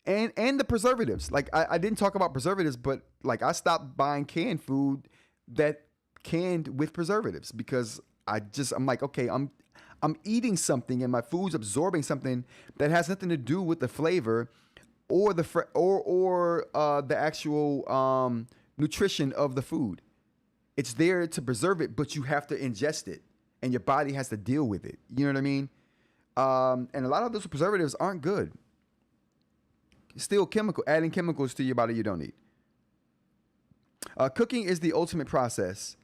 And the preservatives. Like I didn't talk about preservatives, but like I stopped buying canned food that canned with preservatives because I'm like, okay, I'm eating something and my food's absorbing something that has nothing to do with the flavor or the actual nutrition of the food. It's there to preserve it, but you have to ingest it and your body has to deal with it. You know what I mean? And a lot of those preservatives aren't good. Still adding chemicals to your body you don't need. Cooking is the ultimate process.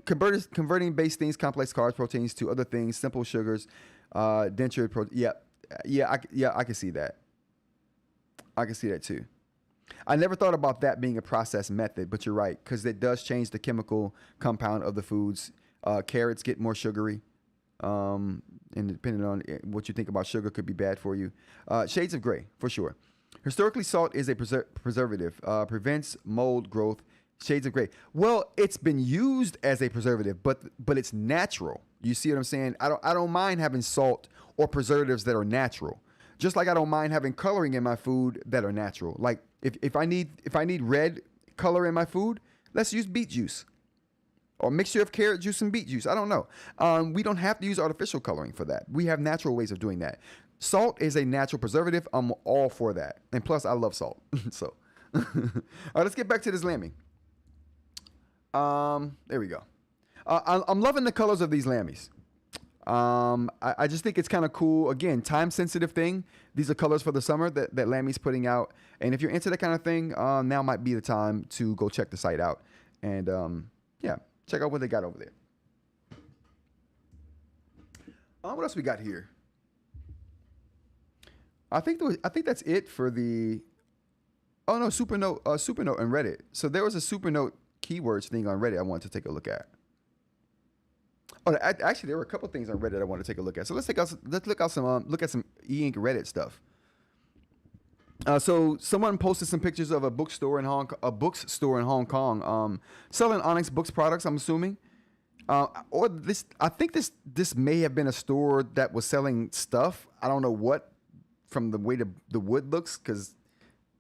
Converting base things, complex carbs, proteins to other things, simple sugars, denture protein. I can see that. I can see that too. I never thought about that being a process method, but you're right, because it does change the chemical compound of the foods. Carrots get more sugary, and depending on what you think about sugar, could be bad for you. Shades of gray, for sure. Historically, salt is a preservative, prevents mold growth. Shades of gray. Well, it's been used as a preservative, but it's natural. You see what I'm saying? I don't mind having salt or preservatives that are natural. Just like I don't mind having coloring in my food that are natural. Like if I need red color in my food, let's use beet juice. or mixture of carrot juice and beet juice. I don't know. We don't have to use artificial coloring for that. We have natural ways of doing that. Salt is a natural preservative. I'm all for that. And plus, I love salt. So, all right, let's get back to this Lamy. There we go. I'm loving the colors of these Lamys. I just think it's kind of cool. Again, time-sensitive thing. These are colors for the summer that Lamy's putting out. And if you're into that kind of thing, now might be the time to go check the site out. And, yeah, check out what they got over there. What else we got here? I think that's it for the... Oh, no, Supernote and Reddit. So there was a Supernote keywords thing on Reddit I wanted to take a look at. Oh, actually, there were a couple things on Reddit I want to take a look at. So let's look at some eInk Reddit stuff. So someone posted some pictures of a bookstore in Hong Kong, selling Onyx Books products. I'm assuming, or this. I think this may have been a store that was selling stuff. I don't know what, from the way the wood looks, because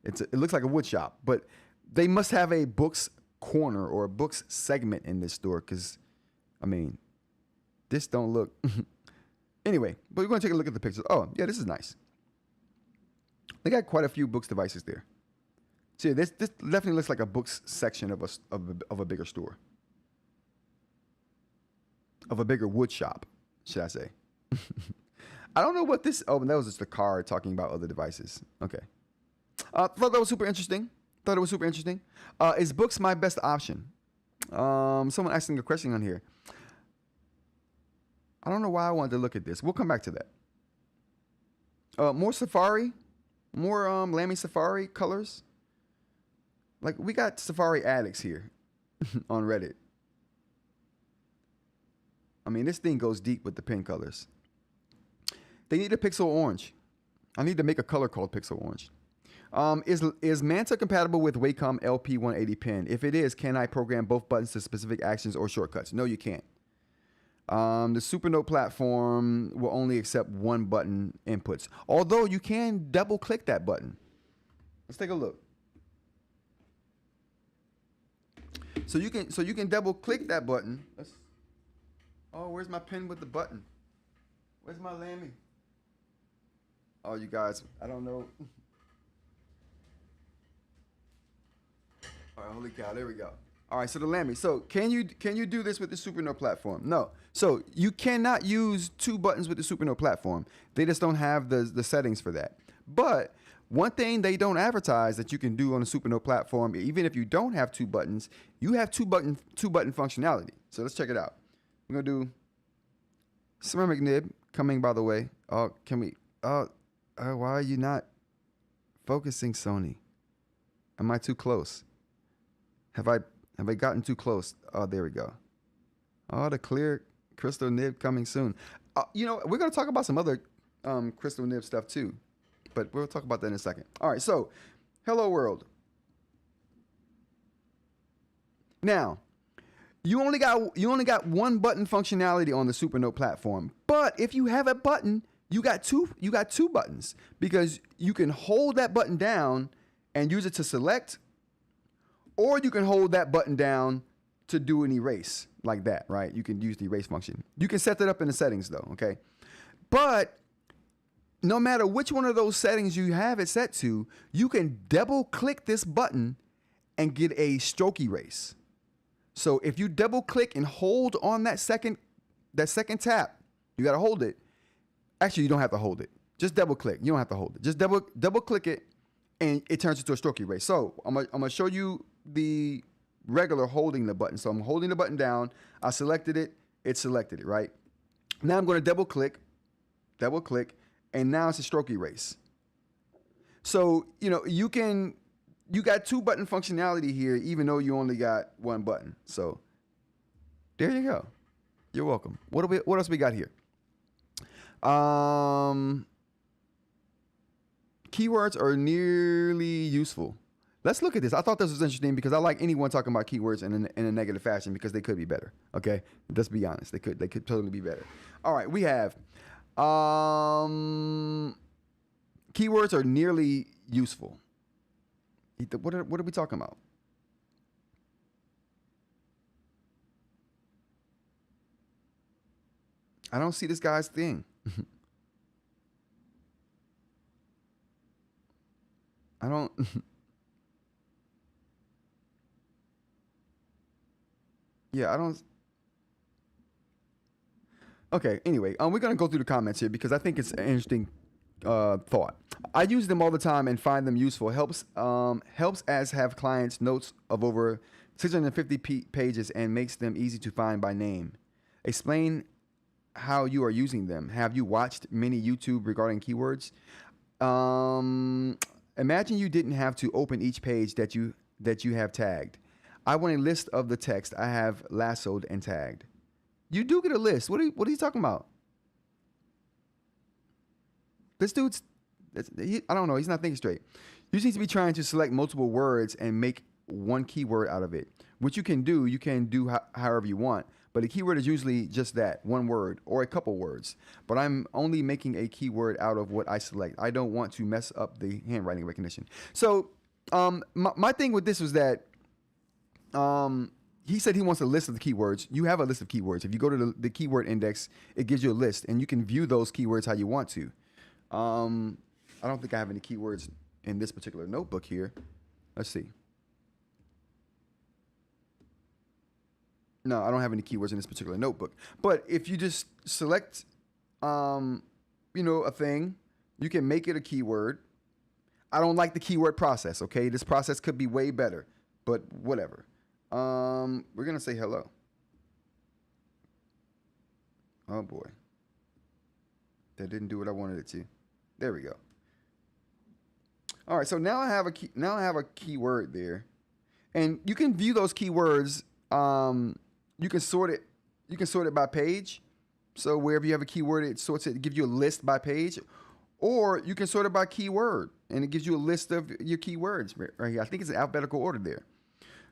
it looks like a wood shop. But they must have a books corner or a books segment in this store, because, I mean, this don't look. Anyway, but we're going to take a look at the pictures. Oh, yeah, this is nice. They got quite a few books devices there. So yeah, this definitely looks like a books section of a bigger store. Of a bigger wood shop, should I say. I don't know what this... Oh, that was just a card talking about other devices. Okay. Thought that was super interesting. Is books my best option? Someone asking a question on here. I don't know why I wanted to look at this. We'll come back to that. More Safari. More Lamy Safari colors. Like, we got Safari addicts here on Reddit. I mean, this thing goes deep with the pen colors. They need a pixel orange. I need to make a color called pixel orange. Is Manta compatible with Wacom LP180 pen? If it is, can I program both buttons to specific actions or shortcuts? No, you can't. The Supernote platform will only accept one button inputs, although you can double click that button. Let's take a look. So you can double click that button. Oh, where's my pen with the button? Where's my Lamy? Oh, you guys, I don't know. All right, holy cow, there we go. All right, so the Lamy. So can you do this with the Supernote platform? No. So you cannot use two buttons with the Supernote platform. They just don't have the settings for that. But one thing they don't advertise that you can do on the Supernote platform, even if you don't have two buttons, you have two button functionality. So let's check it out. We're gonna do Summer McNib coming, by the way. Can we? Why are you not focusing, Sony? Am I too close? Have I gotten too close? Oh, there we go. Oh, the clear crystal nib coming soon. We're going to talk about some other crystal nib stuff too, but we'll talk about that in a second. All right, so hello world. Now, you only got one button functionality on the Supernote platform, but if you have a button, you got two buttons, because you can hold that button down and use it to select, or you can hold that button down to do an erase like that, right? You can use the erase function. You can set that up in the settings though, okay? But no matter which one of those settings you have it set to, you can double click this button and get a stroke erase. So if you double click and hold on that second tap, you gotta hold it. Actually, you don't have to hold it. Just double click. You don't have to hold it. Just double click it, and it turns into a stroke erase. So I'm gonna show you the regular holding the button. So I'm holding the button down. I selected it. It selected it, right? Now I'm going to double click, and now it's a stroke erase. So, you got two button functionality here, even though you only got one button. So there you go. You're welcome. What else we got here? Keywords are nearly useful. Let's look at this. I thought this was interesting because I like anyone talking about keywords in a negative fashion, because they could be better. Okay, let's be honest. They could totally be better. All right, we have keywords are nearly useful. What are we talking about? I don't see this guy's thing. I don't. Yeah, I don't. Okay, anyway, we're going to go through the comments here because I think it's an interesting thought. I use them all the time and find them useful. Helps as have clients notes of over 650 pages and makes them easy to find by name. Explain how you are using them. Have you watched many YouTube regarding keywords? Imagine you didn't have to open each page that you have tagged. I want a list of the text I have lassoed and tagged. You do get a list. What are you talking about? This dude's, I don't know. He's not thinking straight. You seem to be trying to select multiple words and make one keyword out of it. Which you can do. You can do however you want. But a keyword is usually just that, one word or a couple words. But I'm only making a keyword out of what I select. I don't want to mess up the handwriting recognition. So my thing with this was that he said he wants a list of the keywords. You have a list of keywords. If you go to the keyword index, it gives you a list, and you can view those keywords how you want to. I don't think I have any keywords in this particular notebook here. Let's see. No, I don't have any keywords in this particular notebook. But if you just select, a thing, you can make it a keyword. I don't like the keyword process, okay? This process could be way better, but whatever. We're going to say hello. Oh, boy. That didn't do what I wanted it to. There we go. All right, so now I have a keyword there. And you can view those keywords. You can sort it by page. So wherever you have a keyword, it sorts it, gives you a list by page. Or you can sort it by keyword, and it gives you a list of your keywords right here. I think it's an alphabetical order there.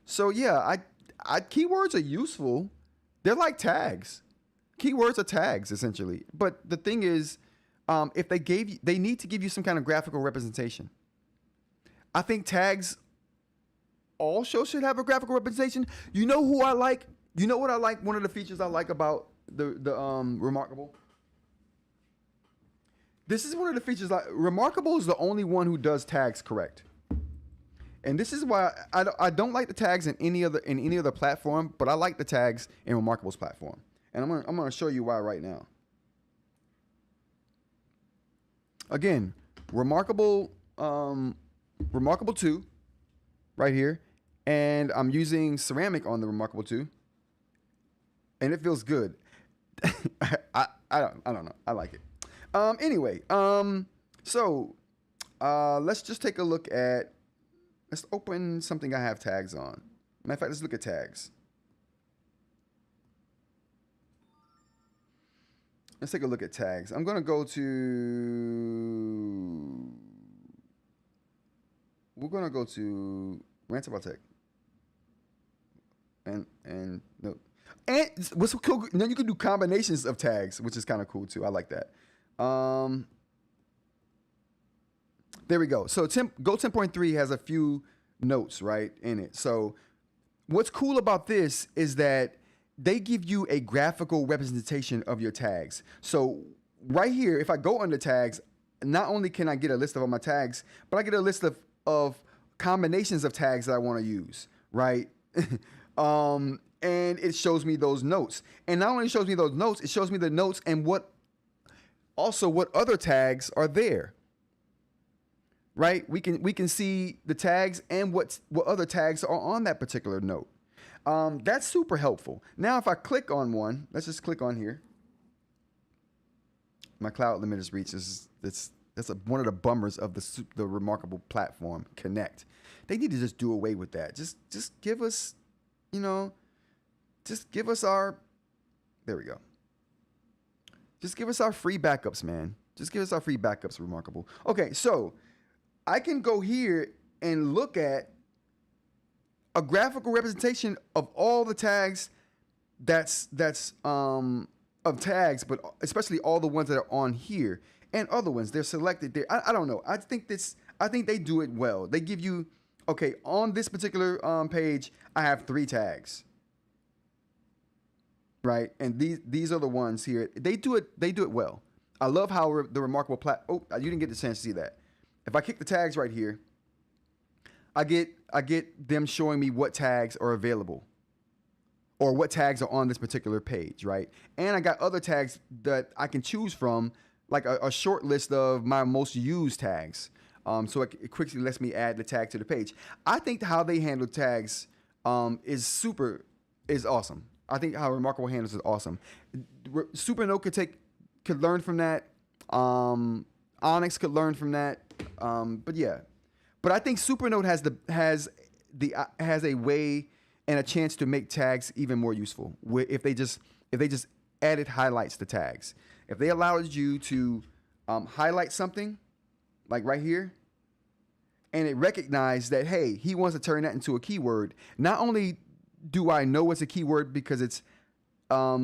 So yeah, keywords are useful. They're like tags. Keywords are tags essentially. But the thing is, if they need to give you some kind of graphical representation. I think tags also should have a graphical representation. You know who I like? You know what I like? One of the features I like about the Remarkable. This is one of the features. Remarkable is the only one who does tags correct. And this is why I don't like the tags in any other platform, but I like the tags in Remarkable's platform. And I'm gonna show you why right now. Again, Remarkable 2 right here, and I'm using ceramic on the Remarkable 2, and it feels good. I don't know. I like it. Anyway, so let's just take a look at. Let's open something I have tags on. Matter of fact, let's look at tags. Let's take a look at tags. I'm gonna go to. We're gonna go to Rants About Tech. And no. And what's cool? Now you can do combinations of tags, which is kind of cool too. I like that. There we go. So Go 10.3 has a few notes right in it. So what's cool about this is that they give you a graphical representation of your tags. So right here, if I go under tags, not only can I get a list of all my tags, but I get a list of combinations of tags that I want to use, right? And it shows me those notes. And not only shows me those notes, it shows me the notes and what other tags are there. Right? We can see the tags and what other tags are on that particular note. That's super helpful. Now, if I click on one, let's just click on here. My cloud limit is reached. That's one of the bummers of the Remarkable platform, Connect. They need to just do away with that. Just give us, just give us our. There we go. Just give us our free backups, man. Just give us our free backups, Remarkable. Okay, so I can go here and look at a graphical representation of all the tags that's of tags, but especially all the ones that are on here and other ones. They're selected there. I don't know. I think they do it well. They give you, okay, on this particular page, I have 3 tags. right? And these are the ones here. They do it well. I love how the remarkable oh, you didn't get the chance to see that. If I kick the tags right here, I get them showing me what tags are available or what tags are on this particular page, right? And I got other tags that I can choose from, like a short list of my most used tags. So it quickly lets me add the tag to the page. I think how they handle tags is awesome. I think how Remarkable handles is awesome. Supernote could learn from that. Onyx could learn from that. But yeah, but I think Supernote has a way and a chance to make tags even more useful if they just added highlights to tags. If they allowed you to highlight something like right here, and it recognized that, hey, he wants to turn that into a keyword. Not only do I know it's a keyword because it's I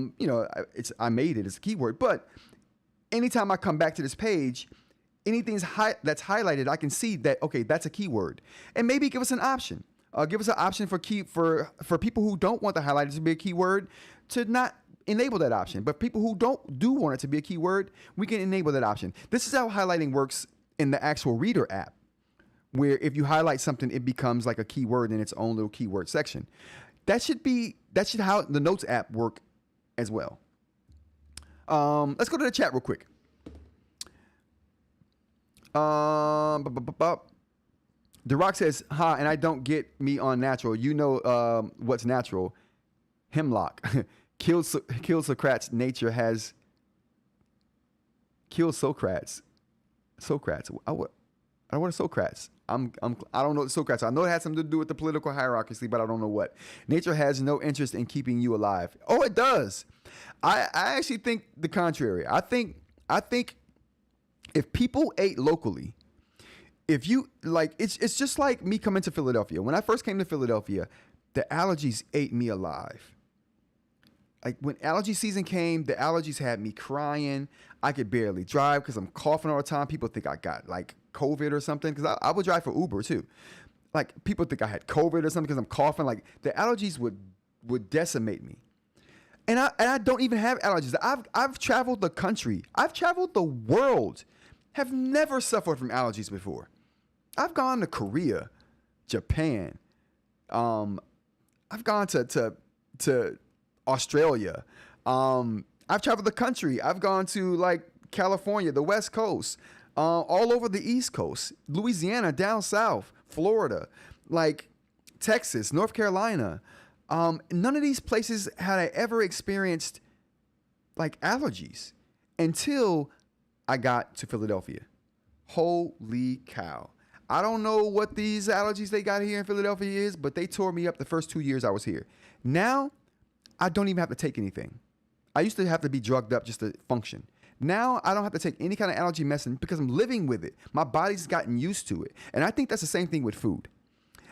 made it as a keyword, but anytime I come back to this page, anything that's highlighted, I can see that, okay, that's a keyword. And maybe give us an option. Give us an option for people who don't want the highlighted to be a keyword to not enable that option. But people who do want it to be a keyword, we can enable that option. This is how highlighting works in the actual Reader app, where if you highlight something, it becomes like a keyword in its own little keyword section. That should how the Notes app work as well. Let's go to the chat real quick. The Rock says, "Ha, and I don't get me on natural. You know what's natural? Hemlock. Killed Socrates. Nature has killed Socrates. Socrates. What are Socrates? I don't know what Socrates. I know it has something to do with the political hierarchy, but I don't know what. Nature has no interest in keeping you alive. Oh, it does. I actually think the contrary. I think if people ate locally, if you like, it's just like me coming to Philadelphia. When I first came to Philadelphia, the allergies ate me alive. Like when allergy season came, the allergies had me crying. I could barely drive because I'm coughing all the time. People think I got like COVID or something because I would drive for Uber too. Like people think I had COVID or something because I'm coughing. Like the allergies would decimate me. And I don't even have allergies. I've traveled the country. I've traveled the world. Have never suffered from allergies before. I've gone to Korea, Japan. I've gone to Australia. I've traveled the country. I've gone to like California, the West Coast, all over the East Coast, Louisiana, down south, Florida, like Texas, North Carolina. None of these places had I ever experienced like allergies until I got to Philadelphia. Holy cow. I don't know what these allergies they got here in Philadelphia is, but they tore me up the first 2 years I was here. Now, I don't even have to take anything. I used to have to be drugged up just to function. Now, I don't have to take any kind of allergy medicine because I'm living with it. My body's gotten used to it. And I think that's the same thing with food.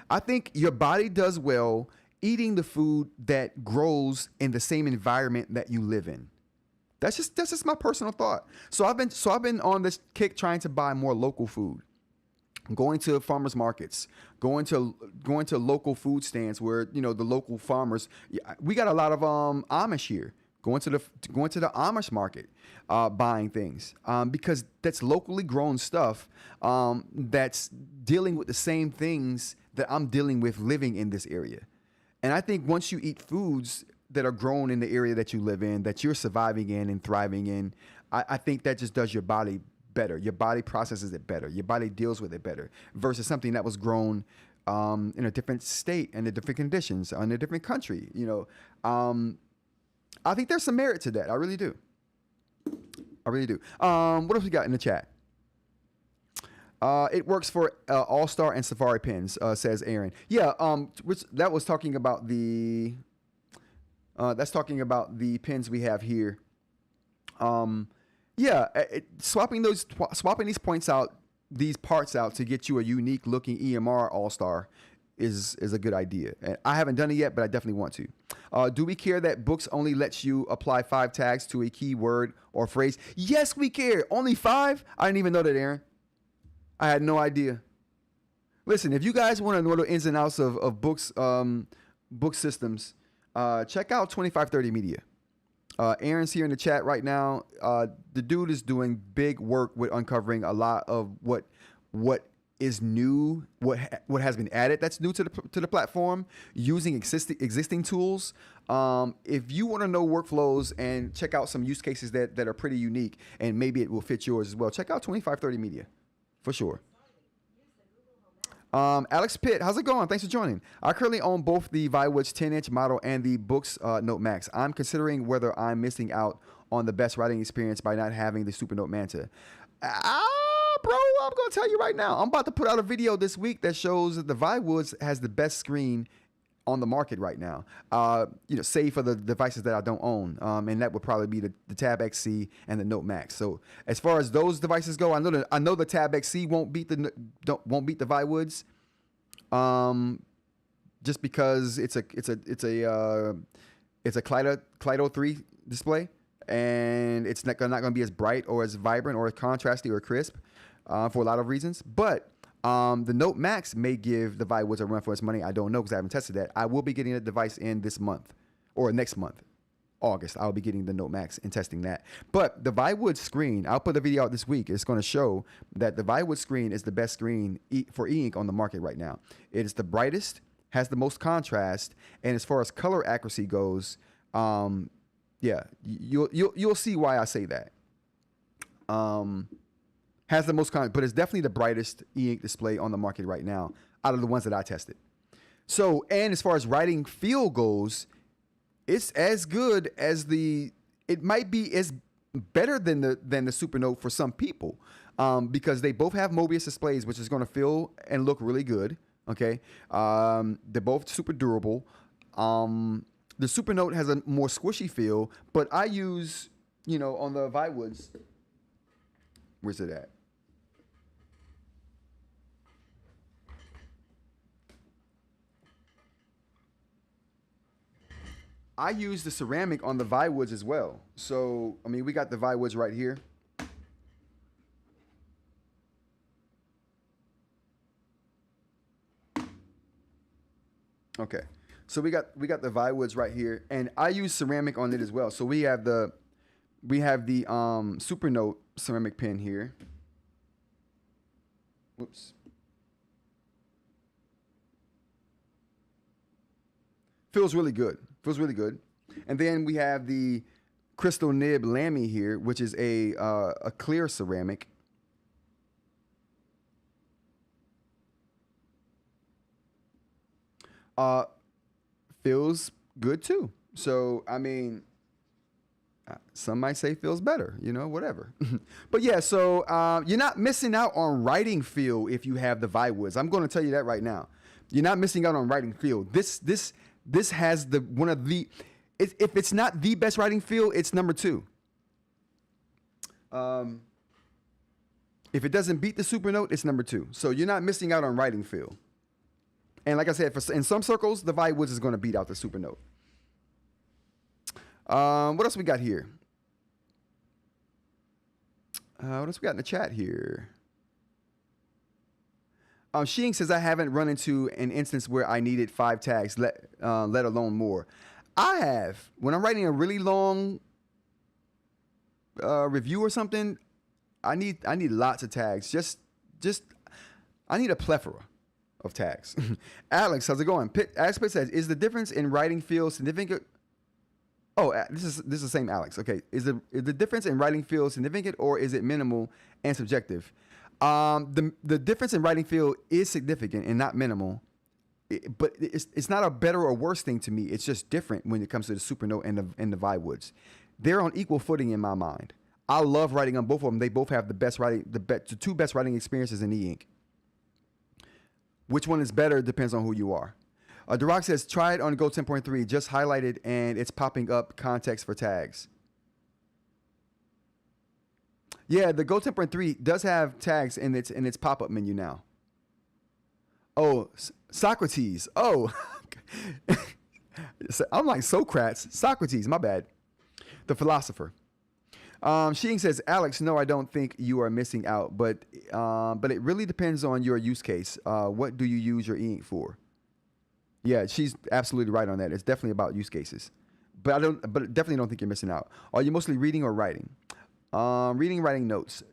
I think your body does well eating the food that grows in the same environment that you live in. That's just my personal thought. So I've been on this kick trying to buy more local food. Going to farmers markets, going to local food stands where, you know, the local farmers. We got a lot of Amish here. Going to the Amish market, buying things because that's locally grown stuff that's dealing with the same things that I'm dealing with living in this area. And I think once you eat foods that are grown in the area that you live in, that you're surviving in and thriving in, I think that just does your body better. Your body processes it better. Your body deals with it better versus something that was grown in a different state and in different conditions in a different country. You know, I think there's some merit to that. I really do. What else we got in the chat? It works for All-Star and Safari pins, says Aaron. Yeah, that was talking about the. That's talking about the pins we have here. Yeah, swapping these points out, these parts out to get you a unique looking EMR All-Star is a good idea. And I haven't done it yet, but I definitely want to. Do we care that Boox only lets you apply 5 tags to a keyword or phrase? Yes, we care. Only 5? I didn't even know that, Aaron. I had no idea. Listen, if you guys want to know the ins and outs of Boox systems, check out 2530 Media. Aaron's here in the chat right now. The dude is doing big work with uncovering a lot of what is new, what has been added that's new to the platform, using existing tools. If you want to know workflows and check out some use cases that are pretty unique, and maybe it will fit yours as well, check out 2530 Media for sure. Alex Pitt, how's it going? Thanks for joining. I currently own both the Viwoods 10-inch model and the Boox Note Max. I'm considering whether I'm missing out on the best writing experience by not having the Supernote Manta. Bro, I'm going to tell you right now. I'm about to put out a video this week that shows that the Viwoods has the best screen on the market right now, save for the devices that I don't own, and that would probably be the Tab XC and the Note Max. So as far as those devices go, I know the Tab XC won't beat the Viwoods, just because it's a Kaleido 3 display, and it's not going to be as bright or as vibrant or as contrasty or crisp for a lot of reasons, but. The Note Max may give the Viwoods a run for its money. I don't know because I haven't tested that. I will be getting a device in this month or next month, August. I'll be getting the Note Max and testing that. But the Viwoods screen, I'll put a video out this week. It's going to show that the Viwoods screen is the best screen for eInk on the market right now. It is the brightest, has the most contrast, and as far as color accuracy goes, you'll see why I say that. Has the most but it's definitely the brightest eInk display on the market right now out of the ones that I tested. So, and as far as writing feel goes, it's as good as it might be as better than the Supernote for some people, because they both have Mobius displays, which is going to feel and look really good. Okay, they're both super durable. The Supernote has a more squishy feel, but I use, on the Viwoods. Where's it at? I use the ceramic on the Viwoods as well. So, I mean, we got the Viwoods right here. Okay. So we got the Viwoods right here, and I use ceramic on it as well. So we have the Supernote ceramic pen here. Whoops. Feels really good. Feels really good. And then we have the Crystal Nib Lamy here, which is a clear ceramic. Feels good too. So, I mean, some might say feels better, whatever. But yeah, so you're not missing out on writing feel if you have the Viwoods. I'm going to tell you that right now. You're not missing out on writing feel. This has one of the, if it's not the best writing feel, it's number 2. If it doesn't beat the Supernote, it's number 2. So you're not missing out on writing feel. And like I said, in some circles, the Viwoods is going to beat out the Supernote. What else we got here? What else we got in the chat here? Sheeing says, I haven't run into an instance where I needed 5 tags, let alone more. I have. When I'm writing a really long review or something, I need lots of tags. Just I need a plethora of tags. Alex, how's it going? Alex Pitt says, is the difference in writing feel significant? Oh, this is the same Alex. Okay, is the difference in writing feel significant, or is it minimal and subjective? The difference in writing feel is significant and not minimal, but it's not a better or worse thing to me. It's just different when it comes to the Supernote and the Viwoods. They're on equal footing in my mind. I love writing on both of them. They both have the 2 best writing experiences in eInk. Which one is better depends on who you are. Duroc says, try it on Go 10.3, just highlighted and it's popping up context for tags. Yeah, the Go 10.3 does have tags in its pop-up menu now. Oh, Socrates. Oh, I'm like Socrates. Socrates, my bad. The philosopher. Sheeing says, Alex, no, I don't think you are missing out, but it really depends on your use case. What do you use your eInk for? Yeah, she's absolutely right on that. It's definitely about use cases. but definitely don't think you're missing out. Are you mostly reading or writing? Reading, writing notes.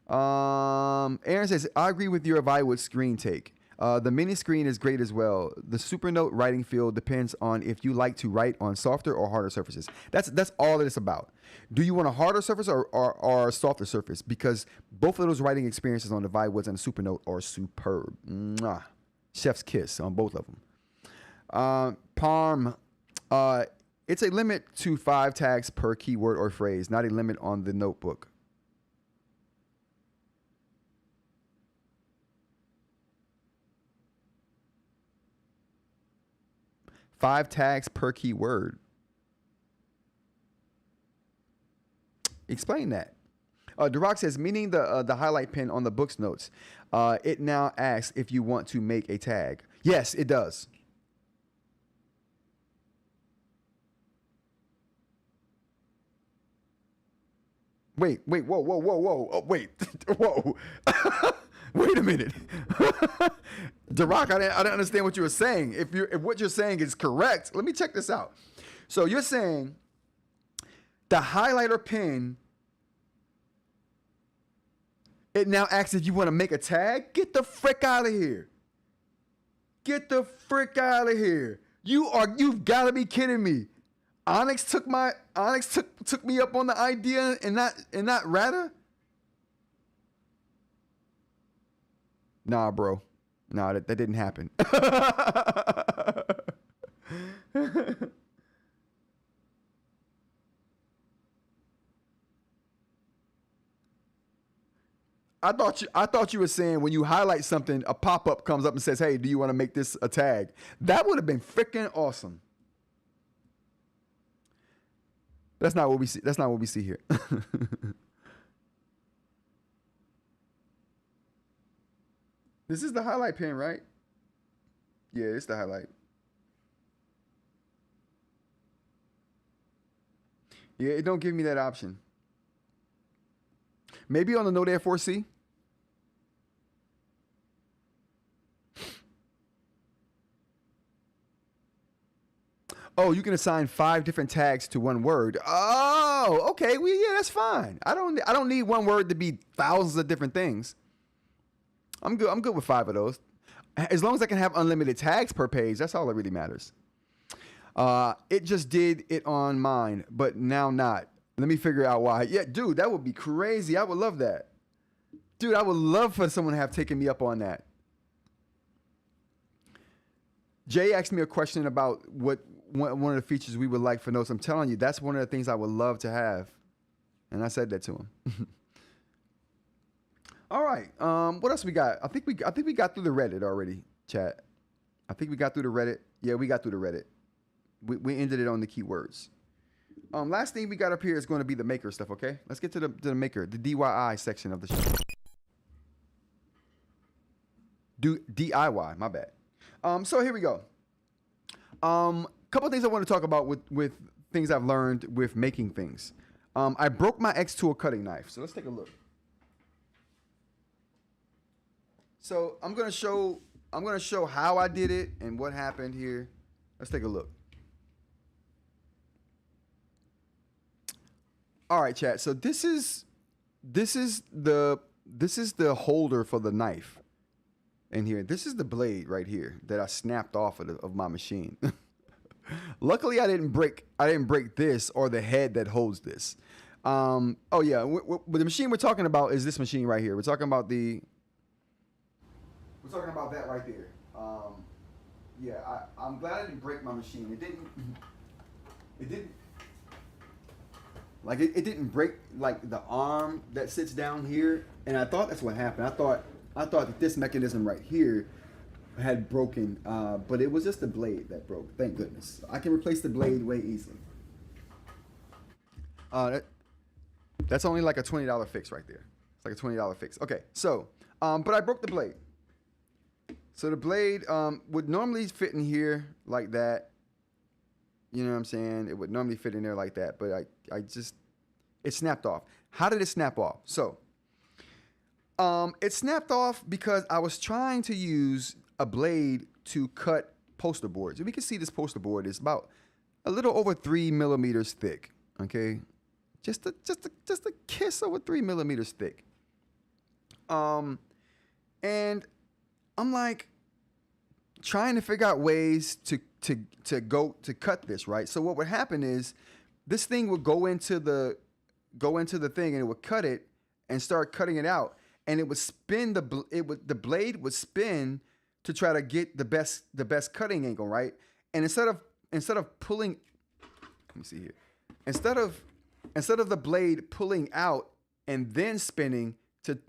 Aaron says, I agree with your Viwoods screen take. The mini screen is great as well. The Supernote writing feel depends on if you like to write on softer or harder surfaces. That's all that it's about. Do you want a harder surface or a softer surface? Because both of those writing experiences on the Viwoods and the Supernote are superb. Mwah. Chef's kiss on both of them. Palm, it's a limit to 5 tags per keyword or phrase, not a limit on the notebook. Five tags per keyword. Explain that. Duroc says, meaning the highlight pen on the Boox notes. It now asks if you want to make a tag. Yes, it does. Wait, whoa. Oh, wait, whoa. Wait a minute. Duroc, I didn't understand what you were saying. If what you're saying is correct, let me check this out. So you're saying the highlighter pen, it now asks if you want to make a tag? Get the frick out of here. Get the frick out of here. You've got to be kidding me. Onyx took me up on the idea and not Ratta? Nah, bro. Nah, that didn't happen. I thought you were saying when you highlight something, a pop-up comes up and says, "Hey, do you want to make this a tag?" That would have been freaking awesome. That's not what we see. That's not what we see here. This is the highlight pen, right? Yeah, it's the highlight. Yeah, it don't give me that option. Maybe on the Note Air 4C. Oh, you can assign 5 different tags to one word. Oh, okay. Well, yeah, that's fine. I don't need one word to be thousands of different things. I'm good with 5 of those. As long as I can have unlimited tags per page, that's all that really matters. It just did it on mine, but now not. Let me figure out why. Yeah, dude, that would be crazy. I would love that. Dude, I would love for someone to have taken me up on that. Jay asked me a question about what one of the features we would like for notes. I'm telling you, that's one of the things I would love to have. And I said that to him. All right. What else we got? I think we got through the Reddit already, chat. I think we got through the Reddit. Yeah, we got through the Reddit. We ended it on the keywords. Last thing we got up here is going to be the maker stuff, okay? Let's get to the maker, the DIY section of the show. DIY, my bad. So here we go. Couple of things I want to talk about with things I've learned with making things. I broke my xTool cutting knife. So let's take a look. So I'm gonna show how I did it and what happened here. Let's take a look. All right, chat. So this is the holder for the knife in here. This is the blade right here that I snapped off of my machine. Luckily, I didn't break this or the head that holds this. Oh yeah, the machine we're talking about is this machine right here. We're talking about that right there. Yeah, I'm glad I didn't break my machine. It didn't break like the arm that sits down here, and I thought that's what happened. I thought that this mechanism right here had broken, but it was just the blade that broke. Thank goodness. I can replace the blade way easily. That's only like a $20 fix right there. It's like a $20 fix. Okay, so, but I broke the blade. So the blade would normally fit in here like that. You know what I'm saying? It would normally fit in there like that, but it snapped off. How did it snap off? So, it snapped off because I was trying to use a blade to cut poster boards. And we can see this poster board is about a little over 3 millimeters thick. Okay, just a kiss over 3 millimeters thick. And I'm like trying to figure out ways to cut this, right? So what would happen is this thing would go into the thing and it would cut it and start cutting it out, and it would spin the blade would spin to try to get the best cutting angle, right? And instead of pulling, let me see here. Instead of the blade pulling out and then spinning to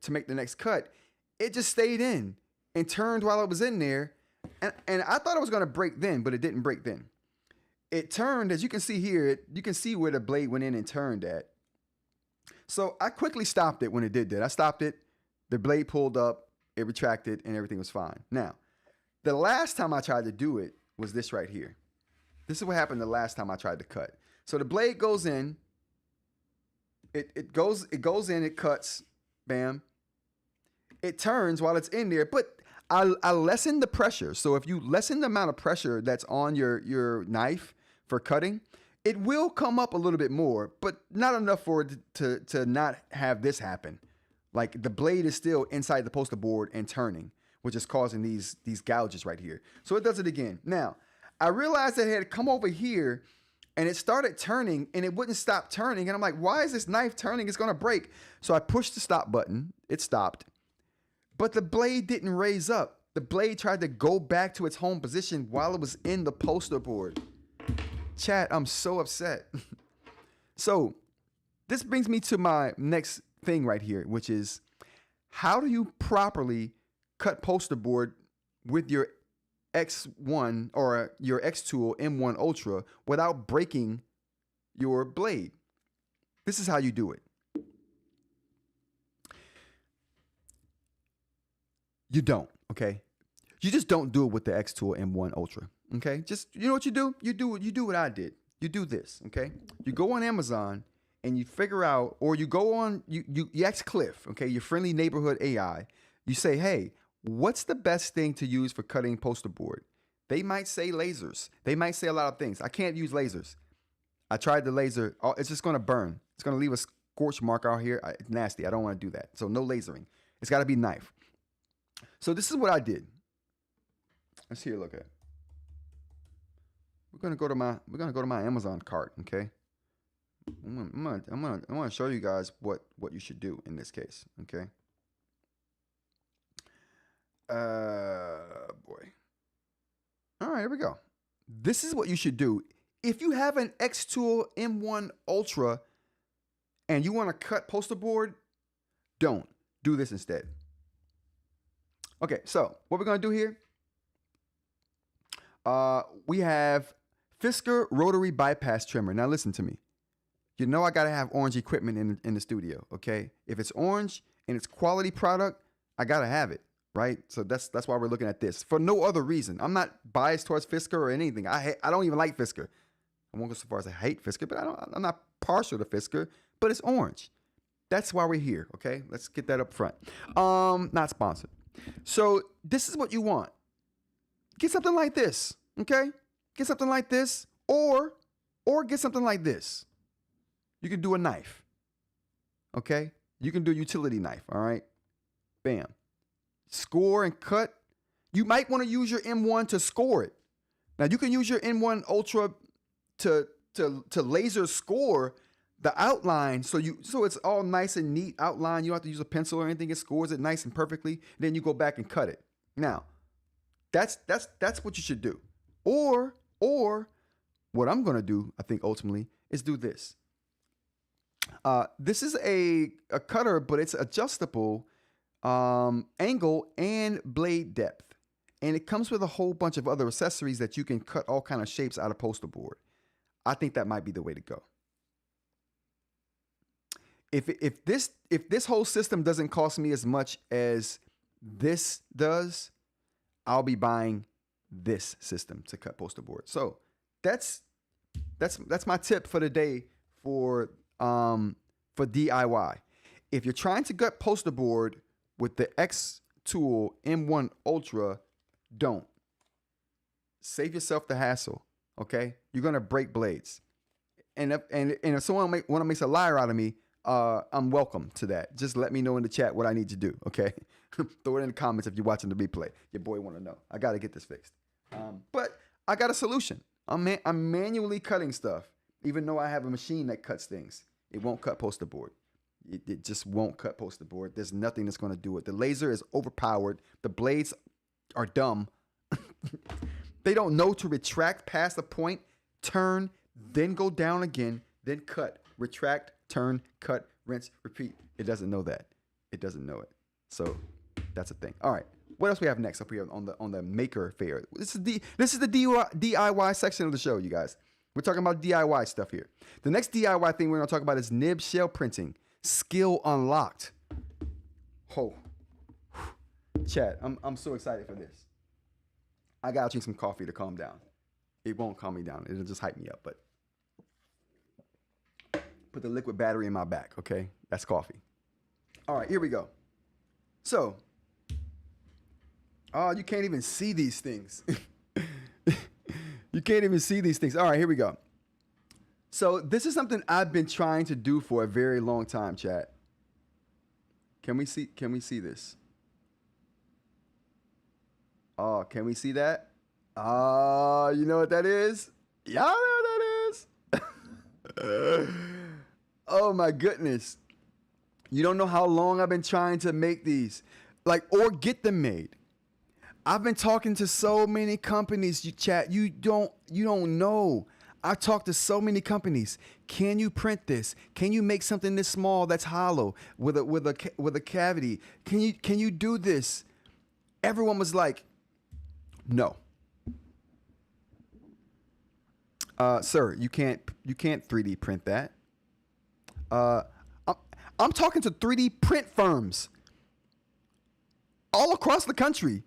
make the next cut, it just stayed in and turned while it was in there. And I thought it was going to break then, but it didn't break then. It turned, as you can see here, you can see where the blade went in and turned at. So I quickly stopped it when it did that. I stopped it, the blade pulled up, it retracted, and everything was fine. Now, the last time I tried to do it was this right here. This is what happened the last time I tried to cut. So the blade goes in, it goes in, it cuts, bam. It turns while it's in there, but I lessen the pressure. So if you lessen the amount of pressure that's on your knife for cutting, it will come up a little bit more, but not enough for it to not have this happen. Like the blade is still inside the poster board and turning, which is causing these gouges right here. So it does it again. Now, I realized that it had come over here and it started turning and it wouldn't stop turning. And I'm like, why is this knife turning? It's going to break. So I pushed the stop button. It stopped. But the blade didn't raise up. The blade tried to go back to its home position while it was in the poster board. Chat, I'm so upset. So this brings me to my next thing right here, which is how do you properly cut poster board with your X1 or your xTool M1 Ultra without breaking your blade? This is how you do it. You don't, okay? You just don't do it with the xTool M1 Ultra, okay? Just, you know what you do? You do what I did. You do this, okay? You go on Amazon and you figure out, or you go on, you ask Cliff, okay, your friendly neighborhood AI. You say, hey, what's the best thing to use for cutting poster board? They might say lasers. They might say a lot of things. I can't use lasers. I tried the laser. Oh, it's just going to burn. It's going to leave a scorch mark out here. It's nasty. I don't want to do that. So no lasering. It's got to be knife. So this is what I did. Let's here look at. We're gonna go to my Amazon cart, okay? I'm gonna show you guys what you should do in this case, okay? Boy. All right, here we go. This is what you should do. If you have an xTool M1 Ultra and you want to cut poster board, don't do this instead. Okay, so what we're going to do here, we have Fisker rotary bypass trimmer. Now listen to me. You know I got to have orange equipment in the studio, okay? If it's orange and it's quality product, I got to have it, right? So that's why we're looking at this. For no other reason. I'm not biased towards Fisker or anything. I don't even like Fisker. I won't go so far as I hate Fisker, but I'm not partial to Fisker, but it's orange. That's why we're here, okay? Let's get that up front. Not sponsored. So this is what you want. Get something like this, okay? Get something like this, or get something like this. You can do a knife, okay? You can do a utility knife, all right? Bam. Score and cut. You might want to use your M1 to score it. Now you can use your M1 Ultra to laser score the outline, so it's all nice and neat outline. You don't have to use a pencil or anything. It scores it nice and perfectly. Then you go back and cut it. Now, that's what you should do. Or what I'm gonna do, I think ultimately, is do this. This is a cutter, but it's adjustable angle and blade depth, and it comes with a whole bunch of other accessories that you can cut all kind of shapes out of poster board. I think that might be the way to go. If this whole system doesn't cost me as much as this does, I'll be buying this system to cut poster board. So that's my tip for the day for DIY. If you're trying to cut poster board with the xTool M1 Ultra, don't. Save yourself the hassle. Okay, you're gonna break blades. And if someone want to make a liar out of me, I'm welcome to that. Just let me know in the chat what I need to do. Okay, throw it in the comments if you're watching the replay. Your boy want to know. I got to get this fixed. But I got a solution. I'm manually cutting stuff, even though I have a machine that cuts things. It won't cut poster board. It just won't cut poster board. There's nothing that's going to do it. The laser is overpowered. The blades are dumb. They don't know to retract past a point, turn, then go down again, then cut, retract, turn, cut, rinse, repeat. It doesn't know that. It doesn't know it. So that's a thing. All right. What else we have next up here on the maker fair? This is the DIY section of the show, you guys. We're talking about DIY stuff here. The next DIY thing we're going to talk about is nib shell printing. Skill unlocked. Oh. Chat, I'm so excited for this. I got to drink some coffee to calm down. It won't calm me down. It'll just hype me up, but put the liquid battery in my back, okay? That's coffee. All right, here we go. So, oh, you can't even see these things. You can't even see these things. All right, here we go. So, this is something I've been trying to do for a very long time, chat. Can we see this? Oh, can we see that? Oh, you know what that is? Y'all know what that is? Oh my goodness. You don't know how long I've been trying to make these. Or get them made. I've been talking to so many companies, chat. You don't know. I talked to so many companies. Can you print this? Can you make something this small that's hollow with a cavity? Can you do this? Everyone was like, no. Sir, you can't 3D print that. I'm talking to 3D print firms all across the country.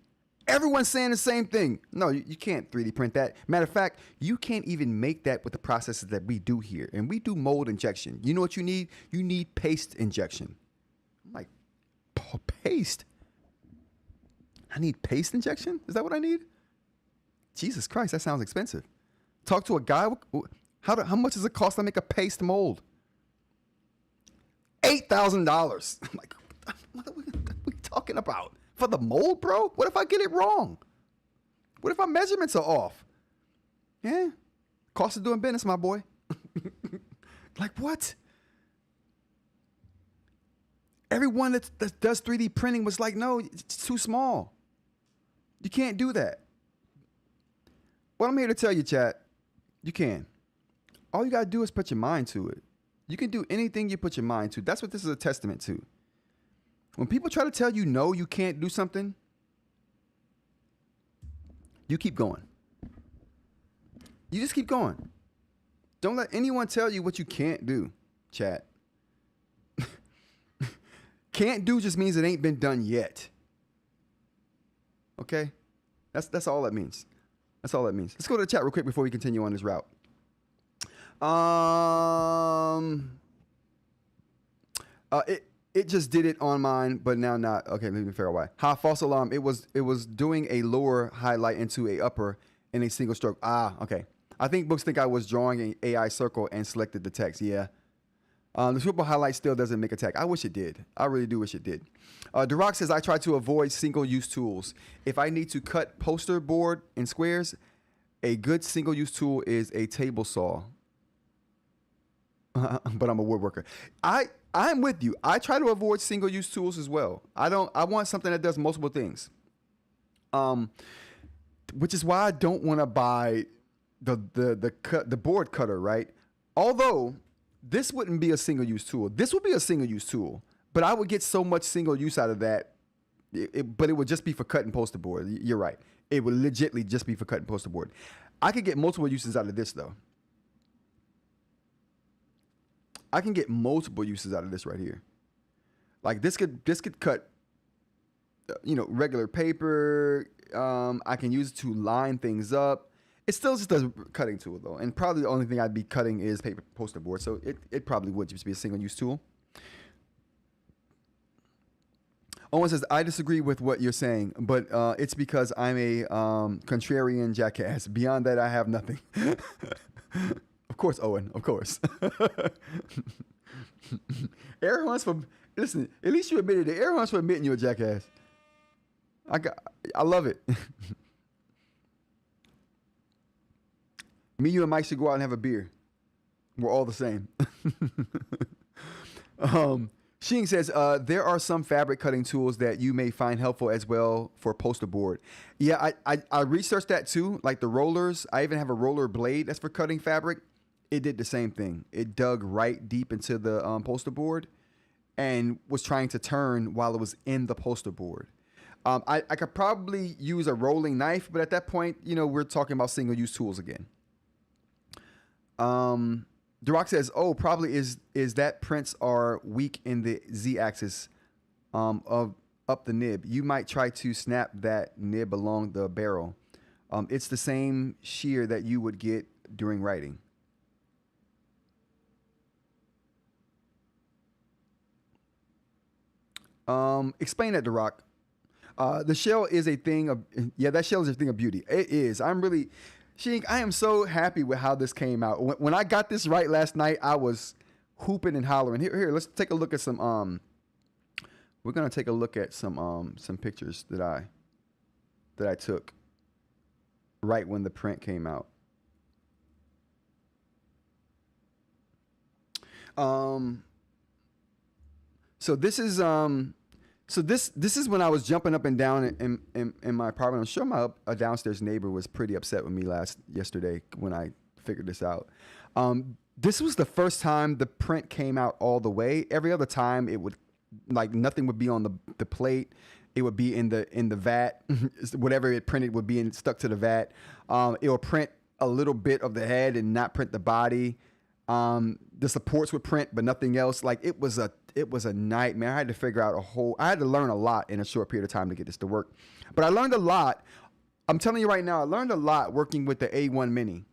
Everyone's saying the same thing. No, you can't 3D print that. Matter of fact, you can't even make that with the processes that we do here. And we do mold injection. You know what you need? You need paste injection. I'm like, paste? I need paste injection? Is that what I need? Jesus Christ, that sounds expensive. Talk to a guy. How much does it cost to make a paste mold? $8,000. I'm like, what are we talking about? For the mold, bro? What if I get it wrong? What if our measurements are off? Yeah. Cost of doing business, my boy. Like what? Everyone that does 3D printing was like, no, it's too small. You can't do that. What I'm here to tell you, chat, you can. All you got to do is put your mind to it. You can do anything you put your mind to. That's what this is a testament to. When people try to tell you, no, you can't do something, you keep going. You just keep going. Don't let anyone tell you what you can't do, chat. Can't do just means it ain't been done yet. Okay? That's all that means. That's all that means. Let's go to the chat real quick before we continue on this route. It just did it on mine, but now not. Okay, let me figure out why. False alarm. It was doing a lower highlight into a upper in a single stroke. Okay. I think Boox think I was drawing an AI circle and selected the text. Yeah. The triple highlight still doesn't make a tag. I wish it did. I really do wish it did. Duroc says, I try to avoid single-use tools. If I need to cut poster board in squares, a good single-use tool is a table saw. But I'm a woodworker. I'm with you. I try to avoid single-use tools as well. I want something that does multiple things. Which is why I don't want to buy the board cutter, right? Although this wouldn't be a single-use tool. This would be a single-use tool, but I would get so much single use out of that. But it would just be for cutting poster board. You're right. It would legitimately just be for cutting poster board. I could get multiple uses out of this though. I can get multiple uses out of this right here. Like this could cut, regular paper. I can use it to line things up. It still just does cutting tool though, and probably the only thing I'd be cutting is paper poster board. So it probably would just be a single use tool. Owen says, I disagree with what you're saying, but it's because I'm a contrarian jackass. Beyond that, I have nothing. Of course, Owen. Of course. Air hunts for listen. At least you admitted it. Air hunts for admitting you're a jackass. I love it. Me, you, and Mike should go out and have a beer. We're all the same. Sheen says, there are some fabric cutting tools that you may find helpful as well for Posterboard. Yeah, I researched that too, like the rollers. I even have a roller blade that's for cutting fabric. It did the same thing. It dug right deep into the Posterboard and was trying to turn while it was in the Posterboard. I could probably use a rolling knife, but at that point, we're talking about single-use tools again. Duroc says, "Oh, probably is that prints are weak in the Z-axis of up the nib. You might try to snap that nib along the barrel. It's the same shear that you would get during writing." Explain that, Duroc. The shell is a thing of that shell is a thing of beauty. It is. Sheink, I am so happy with how this came out. When I got this right last night, I was hooping and hollering. Here, let's take a look at some. We're gonna take a look at some pictures that I took right when the print came out. So this is this is when I was jumping up and down in my apartment. I'm sure my downstairs neighbor was pretty upset with me yesterday when I figured this out. This was the first time the print came out all the way. Every other time it would nothing would be on the plate. It would be in the vat. Whatever it printed would be stuck to the vat. It will print a little bit of the head and not print the body. The supports would print, but nothing else. It was a nightmare. I had to figure out I had to learn a lot in a short period of time to get this to work. But I learned a lot. I'm telling you right now, I learned a lot working with the A1 Mini.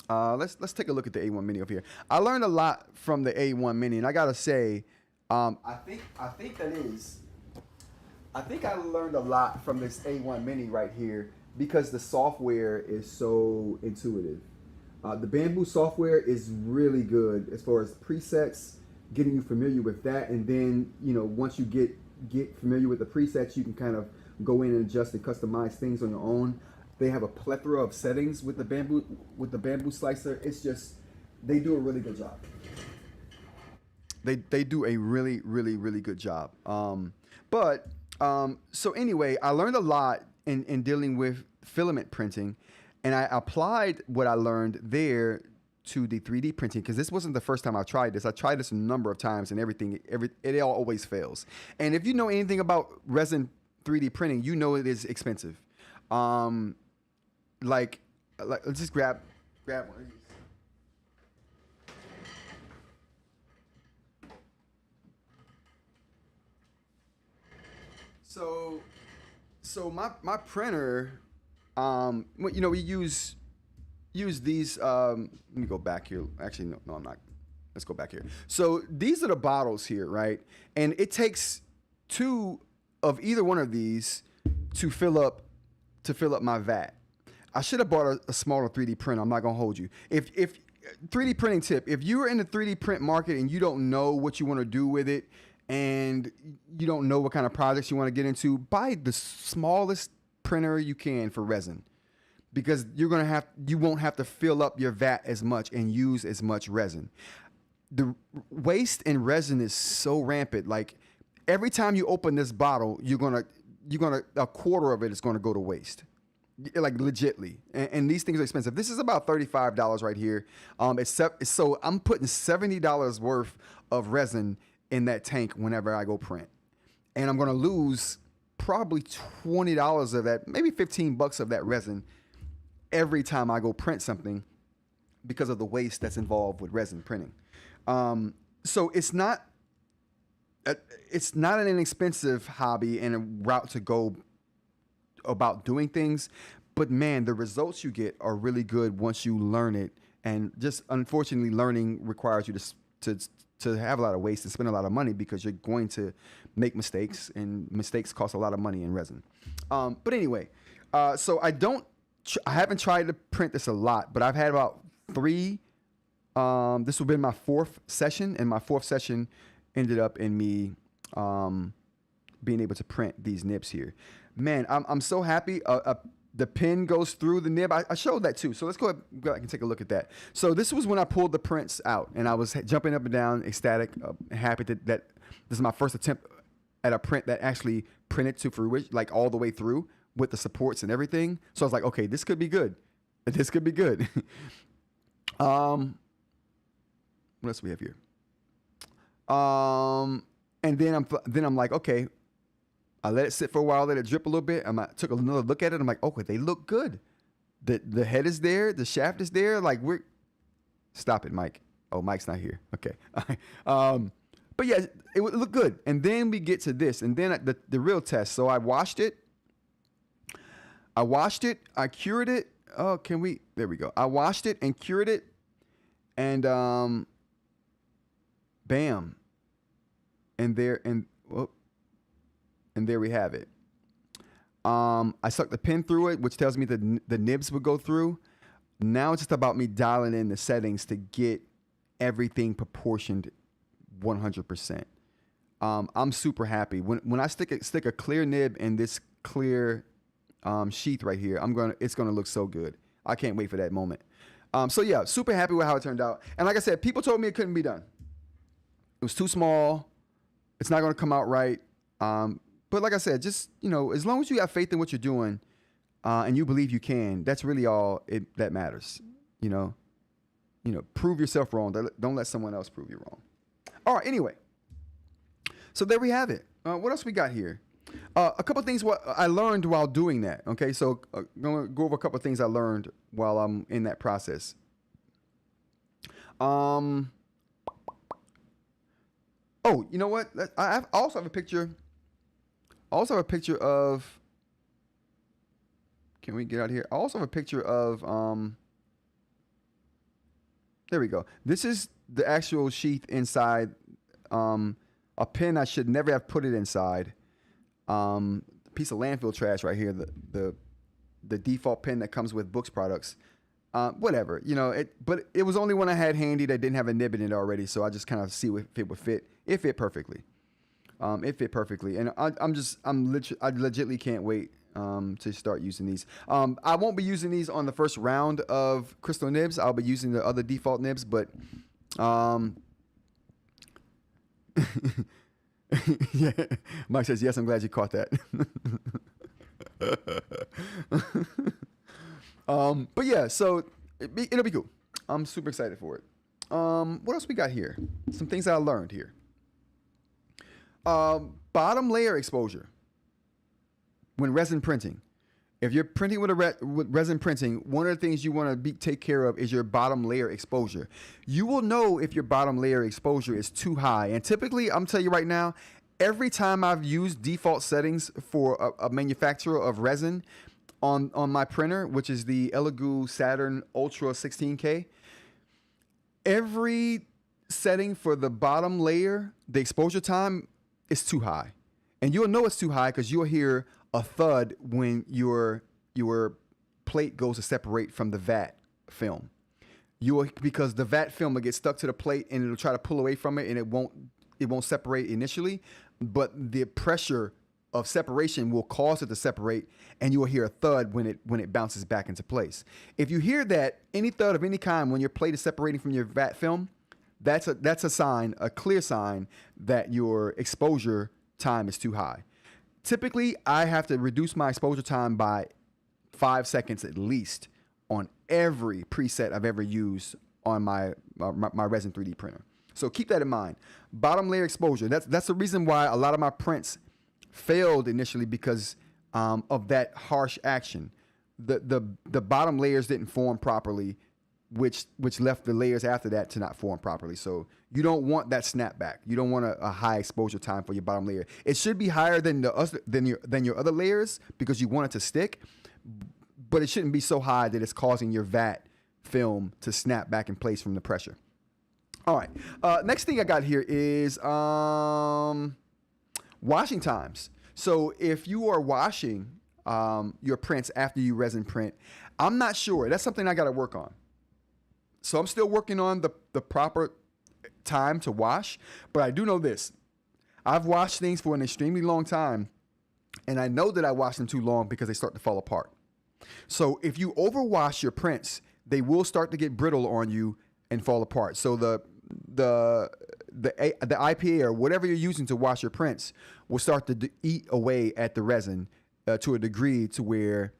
Let's take a look at the A1 Mini over here. I learned a lot from the A1 Mini, and I gotta say, I think I learned a lot from this A1 Mini right here because the software is so intuitive. The Bamboo software is really good as far as presets, getting you familiar with that, and then once you get familiar with the presets, you can kind of go in and adjust and customize things on your own. They have a plethora of settings with the bamboo slicer. It's just they do a really good job. They do a really good job. So anyway, I learned a lot in dealing with filament printing. And I applied what I learned there to the 3D printing because this wasn't the first time I tried this. I tried this a number of times and it always fails. And if you know anything about resin 3D printing, you know it is expensive. Let's just grab one of these. So my printer. We use these. Let me go back here. Actually, no, I'm not. Let's go back here. So these are the bottles here, right? And it takes 2 of either one of these to fill up my vat. I should have bought a smaller 3D printer. I'm not gonna hold you. If 3D printing tip, if you're in the 3D print market and you don't know what you want to do with it, and you don't know what kind of projects you want to get into, buy the smallest printer you can for resin, because you won't have to fill up your vat as much and use as much resin. The waste in resin is so rampant. Like every time you open this bottle, a quarter of it is gonna go to waste. Like legitly, and these things are expensive. This is about $35 right here. So I'm putting $70 worth of resin in that tank whenever I go print, and I'm gonna lose probably $20 of that, maybe $15 of that resin every time I go print something because of the waste that's involved with resin printing. So it's not an inexpensive hobby and a route to go about doing things, but man, the results you get are really good once you learn it. And just unfortunately, learning requires you to to have a lot of waste and spend a lot of money because you're going to make mistakes, and mistakes cost a lot of money in resin. But anyway, so I haven't tried to print this a lot, but I've had about 3. This will be my 4th session, and my 4th session ended up in me being able to print these nibs here. Man, I'm so happy. The pen goes through the nib. I showed that too. So let's go back and take a look at that. So this was when I pulled the prints out, and I was jumping up and down, ecstatic, happy that this is my first attempt at a print that actually printed to fruition, like all the way through with the supports and everything. So I was like, okay, this could be good. This could be good. What else do we have here? And then I'm like, okay. I let it sit for a while, let it drip a little bit. I took another look at it. I'm like, okay, they look good. The head is there. The shaft is there. Like stop it, Mike. Oh, Mike's not here. Okay. But yeah, it would look good. And then we get to this, and then the real test. So I washed it. I cured it. Oh, there we go. I washed it and cured it. And, bam. And there we have it. I stuck the pen through it, which tells me the nibs would go through. Now it's just about me dialing in the settings to get everything proportioned 100%. I'm super happy. When I stick a clear nib in this clear sheath right here, it's gonna look so good. I can't wait for that moment. So yeah, super happy with how it turned out. And like I said, people told me it couldn't be done. It was too small. It's not gonna come out right. But like I said, just, as long as you have faith in what you're doing, and you believe you can, that's really all that matters. Prove yourself wrong. Don't let someone else prove you wrong. All right. Anyway, so there we have it. What else we got here? A couple of things what I learned while doing that. Okay, so I'm gonna go over a couple of things I learned while I'm in that process. Oh, you know what? I also have a picture. Of. Can we get out of here? I also have a picture of. There we go. This is the actual sheath inside. A pen I should never have put it inside. Piece of landfill trash right here. The default pen that comes with Boox products. Whatever, but it was only one I had handy that didn't have a nib in it already, so I just kind of see if it would fit. It fit perfectly. It fit perfectly, and I legitimately can't wait to start using these. I won't be using these on the first round of crystal nibs. I'll be using the other default nibs, but yeah. Mike says yes. I'm glad you caught that. But yeah, so it'll be cool. I'm super excited for it. What else we got here? Some things I learned here. Bottom layer exposure when resin printing. If you're printing with resin printing, one of the things you want to take care of is your bottom layer exposure. You will know if your bottom layer exposure is too high. And typically, I'm telling you right now, every time I've used default settings for a manufacturer of resin on my printer, which is the Elegoo Saturn Ultra 16K, every setting for the bottom layer, the exposure time is too high. And you'll know it's too high because you'll hear a thud when your plate goes to separate from the vat film. Because the vat film will get stuck to the plate and it'll try to pull away from it, and it won't separate initially, but the pressure of separation will cause it to separate, and you will hear a thud when it bounces back into place. If you hear that, any thud of any kind when your plate is separating from your vat film, that's a sign, a clear sign that your exposure time is too high. Typically, I have to reduce my exposure time by 5 seconds at least on every preset I've ever used on my Resin 3D printer. So keep that in mind. Bottom layer exposure. That's the reason why a lot of my prints failed initially, because of that harsh action. The bottom layers didn't form properly, which left the layers after that to not form properly. So you don't want that snapback. You don't want a high exposure time for your bottom layer. It should be higher than your other layers because you want it to stick, but it shouldn't be so high that it's causing your vat film to snap back in place from the pressure. All right. Next thing I got here is washing times. So if you are washing your prints after you resin print, I'm not sure. That's something I got to work on. So I'm still working on the proper time to wash, but I do know this. I've washed things for an extremely long time, and I know that I washed them too long because they start to fall apart. So if you overwash your prints, they will start to get brittle on you and fall apart. So the IPA or whatever you're using to wash your prints will start to eat away at the resin to a degree to where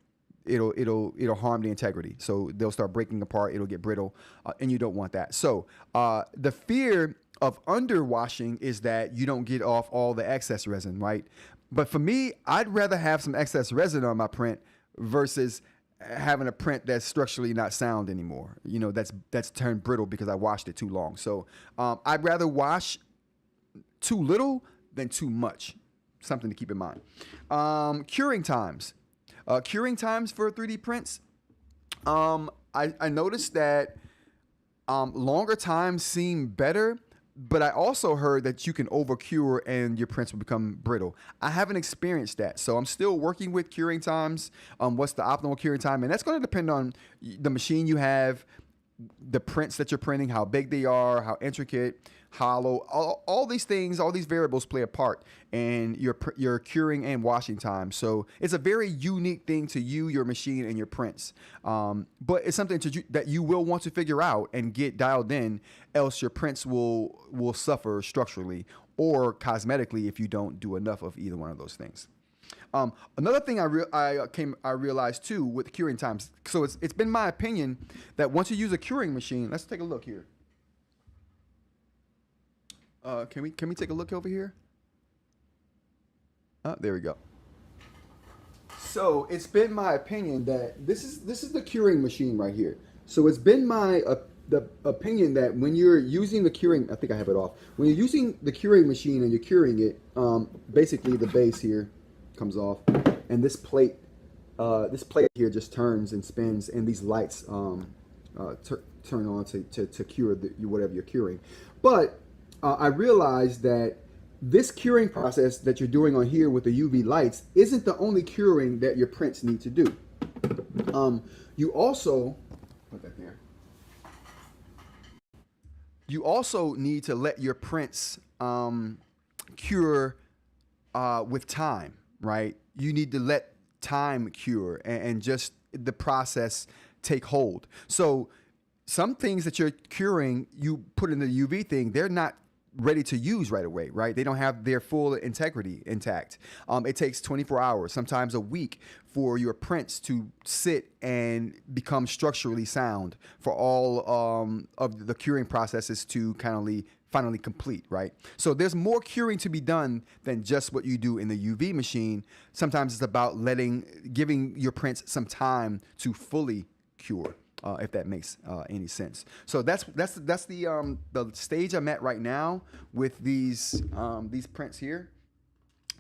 it'll harm the integrity. So they'll start breaking apart. It'll get brittle, and you don't want that. So the fear of underwashing is that you don't get off all the excess resin, right? But for me, I'd rather have some excess resin on my print versus having a print that's structurally not sound anymore. You know, that's turned brittle because I washed it too long. So I'd rather wash too little than too much. Something to keep in mind. Curing times. Curing times for 3D prints. I noticed that longer times seem better, but I also heard that you can over cure and your prints will become brittle. I haven't experienced that, so I'm still working with curing times. What's the optimal curing time? And that's going to depend on the machine you have, the prints that you're printing, how big they are, how intricate, hollow, all these things, all these variables play a part in your curing and washing time. So it's a very unique thing to you, your machine, and your prints. But it's something that you will want to figure out and get dialed in, else your prints will suffer structurally or cosmetically if you don't do enough of either one of those things. Another thing I realized too with curing times. So it's been my opinion that once you use a curing machine, let's take a look here. Can we take a look over here? There we go. So it's been my opinion that this is the curing machine right here. So it's been my the opinion that when you're using the curing, I think I have it off. When you're using the curing machine and you're curing it, basically the base here comes off, and this plate here just turns and spins, and these lights turn on to cure whatever you're curing. But I realized that this curing process that you're doing on here with the UV lights isn't the only curing that your prints need to do. You also put that there. You also need to let your prints cure with time, right? You need to let time cure and just the process take hold. So some things that you're curing, you put in the UV thing, they're not ready to use right away, right? They don't have their full integrity intact. It takes 24 hours, sometimes a week, for your prints to sit and become structurally sound, for all of the curing processes to finally complete, right? So there's more curing to be done than just what you do in the UV machine. Sometimes it's about giving your prints some time to fully cure. If that makes any sense. So that's the stage I'm at right now with these prints here.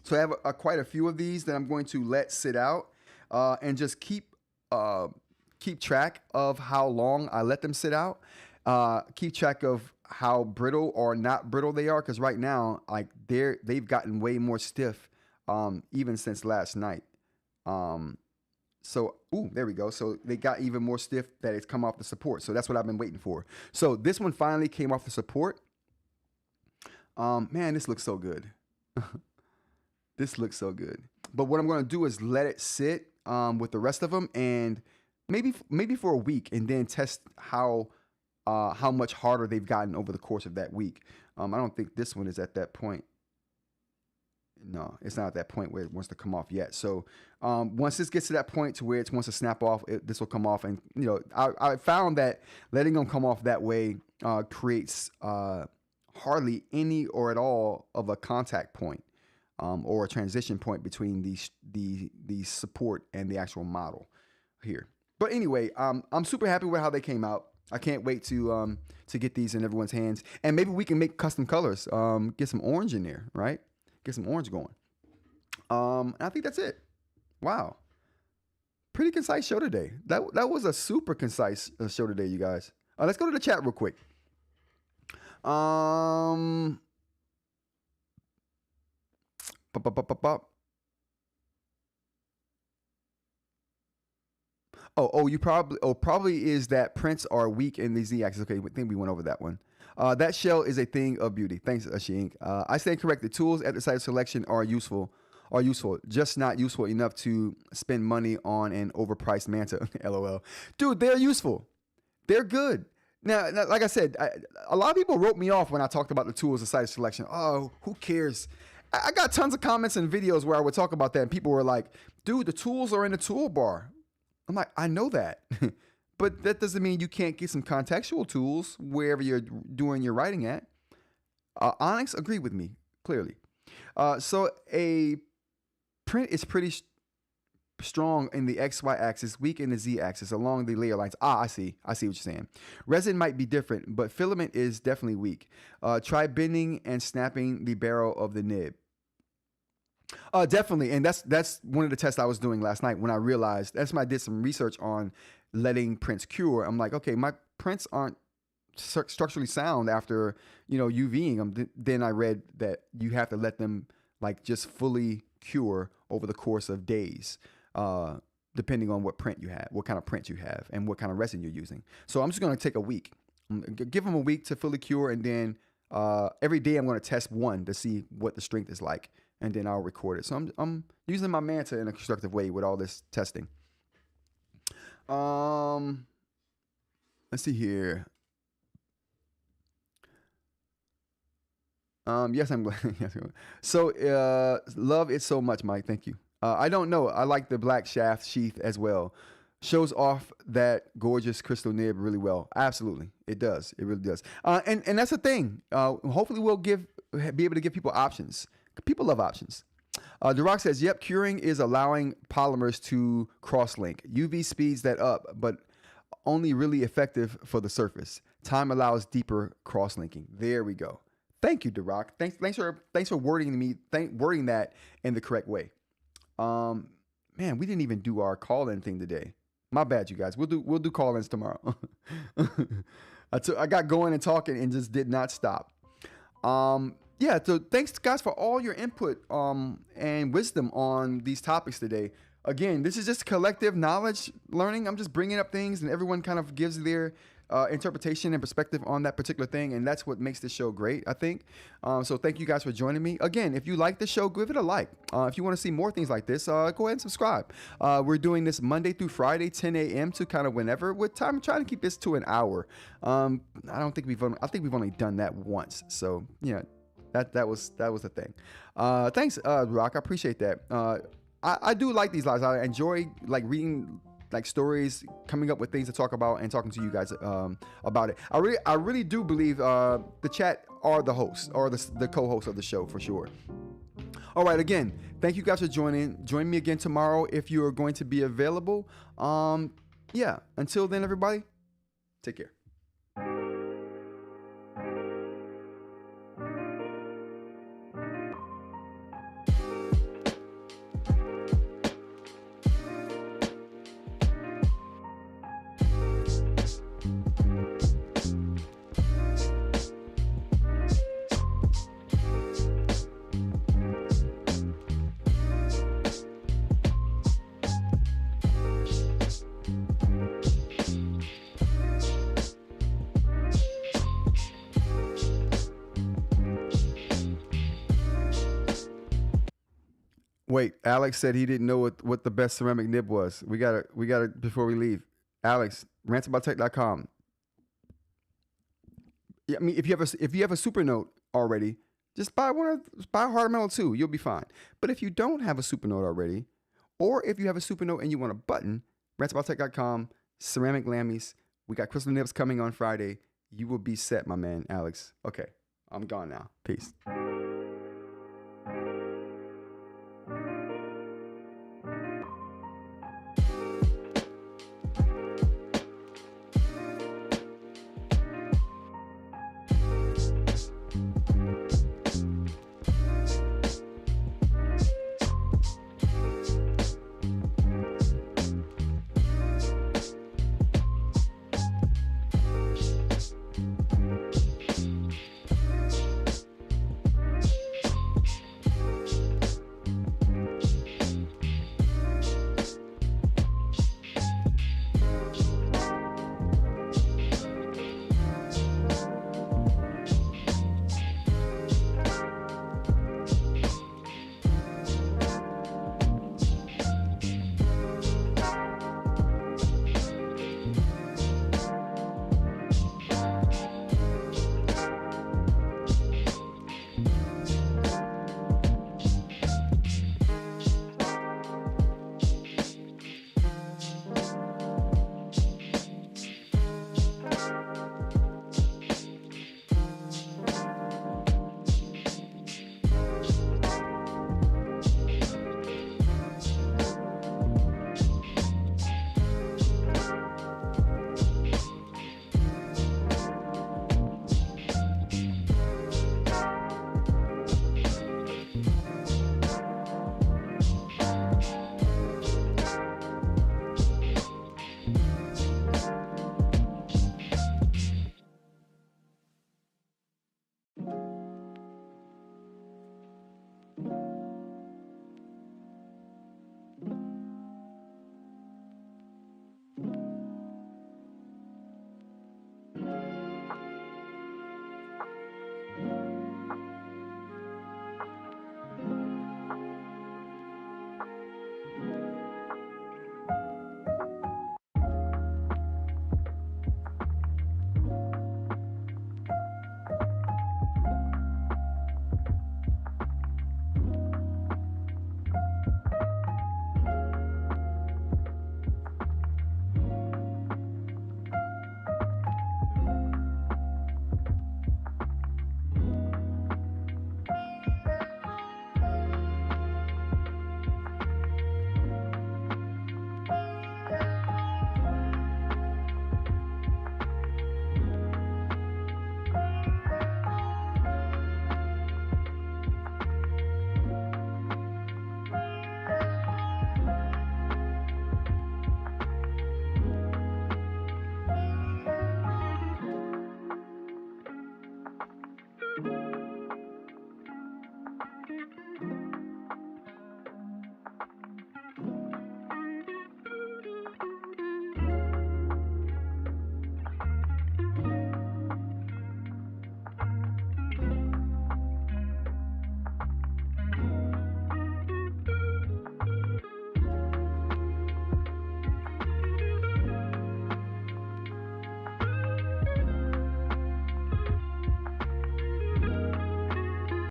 So I have quite a few of these that I'm going to let sit out and just keep track of how long I let them sit out. Keep track of how brittle or not brittle they are, because right now they've gotten way more stiff even since last night. So, there we go. So they got even more stiff that it's come off the support. So that's what I've been waiting for. So this one finally came off the support. Man, this looks so good. This looks so good. But what I'm going to do is let it sit with the rest of them, and maybe for a week, and then test how much harder they've gotten over the course of that week. I don't think this one is at that point. No, it's not at that point where it wants to come off yet. So once this gets to that point to where it wants to snap off, this will come off. And I found that letting them come off that way creates hardly any or at all of a contact point or a transition point between the support and the actual model here. But anyway, I'm super happy with how they came out. I can't wait to get these in everyone's hands, and maybe we can make custom colors. Get some orange in there, right? Get some orange going. And I think that's it. Wow. Pretty concise show today. That was a super concise show today, you guys. Let's go to the chat real quick. Bup, bup, bup, bup, bup. You probably is that prints are weak in the Z-axis. Okay, I think we went over that one. That shell is a thing of beauty. Thanks, eInk. I stand corrected. Tools at the site of selection are useful, just not useful enough to spend money on an overpriced manta. LOL. Dude, they're useful. They're good. Now, like I said, a lot of people wrote me off when I talked about the tools at site of selection. Oh, who cares? I got tons of comments and videos where I would talk about that, and people were like, dude, the tools are in the toolbar. I'm like, I know that, but that doesn't mean you can't get some contextual tools wherever you're doing your writing at. Onyx agreed with me, clearly. So a print is pretty strong in the XY axis, weak in the Z axis along the layer lines. I see what you're saying. Resin might be different, but filament is definitely weak. Try bending and snapping the barrel of the nib. Definitely, and that's one of the tests I was doing last night when I realized. That's when I did some research on letting prints cure. I'm like, okay, my prints aren't structurally sound after UVing them. Then I read that you have to let them like just fully cure over the course of days, depending on what print you have, what kind of print you have, and what kind of resin you're using. So I'm just going to take a week, give them a week to fully cure, and then every day I'm going to test one to see what the strength is like. And then I'll record it. So I'm using my manta in a constructive way with all this testing. Let's see here. Yes, I'm glad. Yes. So love it so much, Mike. Thank you. I don't know. I like the black shaft sheath as well. Shows off that gorgeous crystal nib really well. Absolutely, it does. It really does. And that's the thing. Hopefully, we'll be able to give people options. People love options. The Rock says, yep, curing is allowing polymers to cross-link. UV speeds that up, but only really effective for the surface. Time allows deeper cross-linking. There we go. Thank you, The Rock. Thanks for wording that in the correct way. Man, we didn't even do our call-in thing today. My bad, you guys. We'll do call-ins tomorrow. I got going and talking and just did not stop. Yeah, so thanks, guys, for all your input and wisdom on these topics today. Again, this is just collective knowledge learning. I'm just bringing up things, and everyone kind of gives their interpretation and perspective on that particular thing, and that's what makes this show great, I think. So thank you guys for joining me. Again, if you like the show, give it a like. If you want to see more things like this, go ahead and subscribe. We're doing this Monday through Friday, 10 a.m. to kind of whenever. With time, I'm trying to keep this to an hour. I think we've only done that once. So yeah, that was the thing. Thanks, Rock. I appreciate that. I do like these lives. I enjoy like reading like stories, coming up with things to talk about, and talking to you guys about it. I really do believe the chat are the hosts or the co-hosts of the show for sure. All right, again, thank you guys for joining. Join me again tomorrow if you are going to be available. Yeah, until then, everybody, take care. Wait, Alex said he didn't know what the best ceramic nib was. We gotta before we leave. Alex, rantsaboutTech.com. Yeah, I mean, if you have a Supernote already, just buy a hard metal too. You'll be fine. But if you don't have a Supernote already, or if you have a Supernote and you want a button, rantsaboutTech.com, ceramic Lamys. We got crystal nibs coming on Friday. You will be set, my man, Alex. Okay, I'm gone now. Peace. you.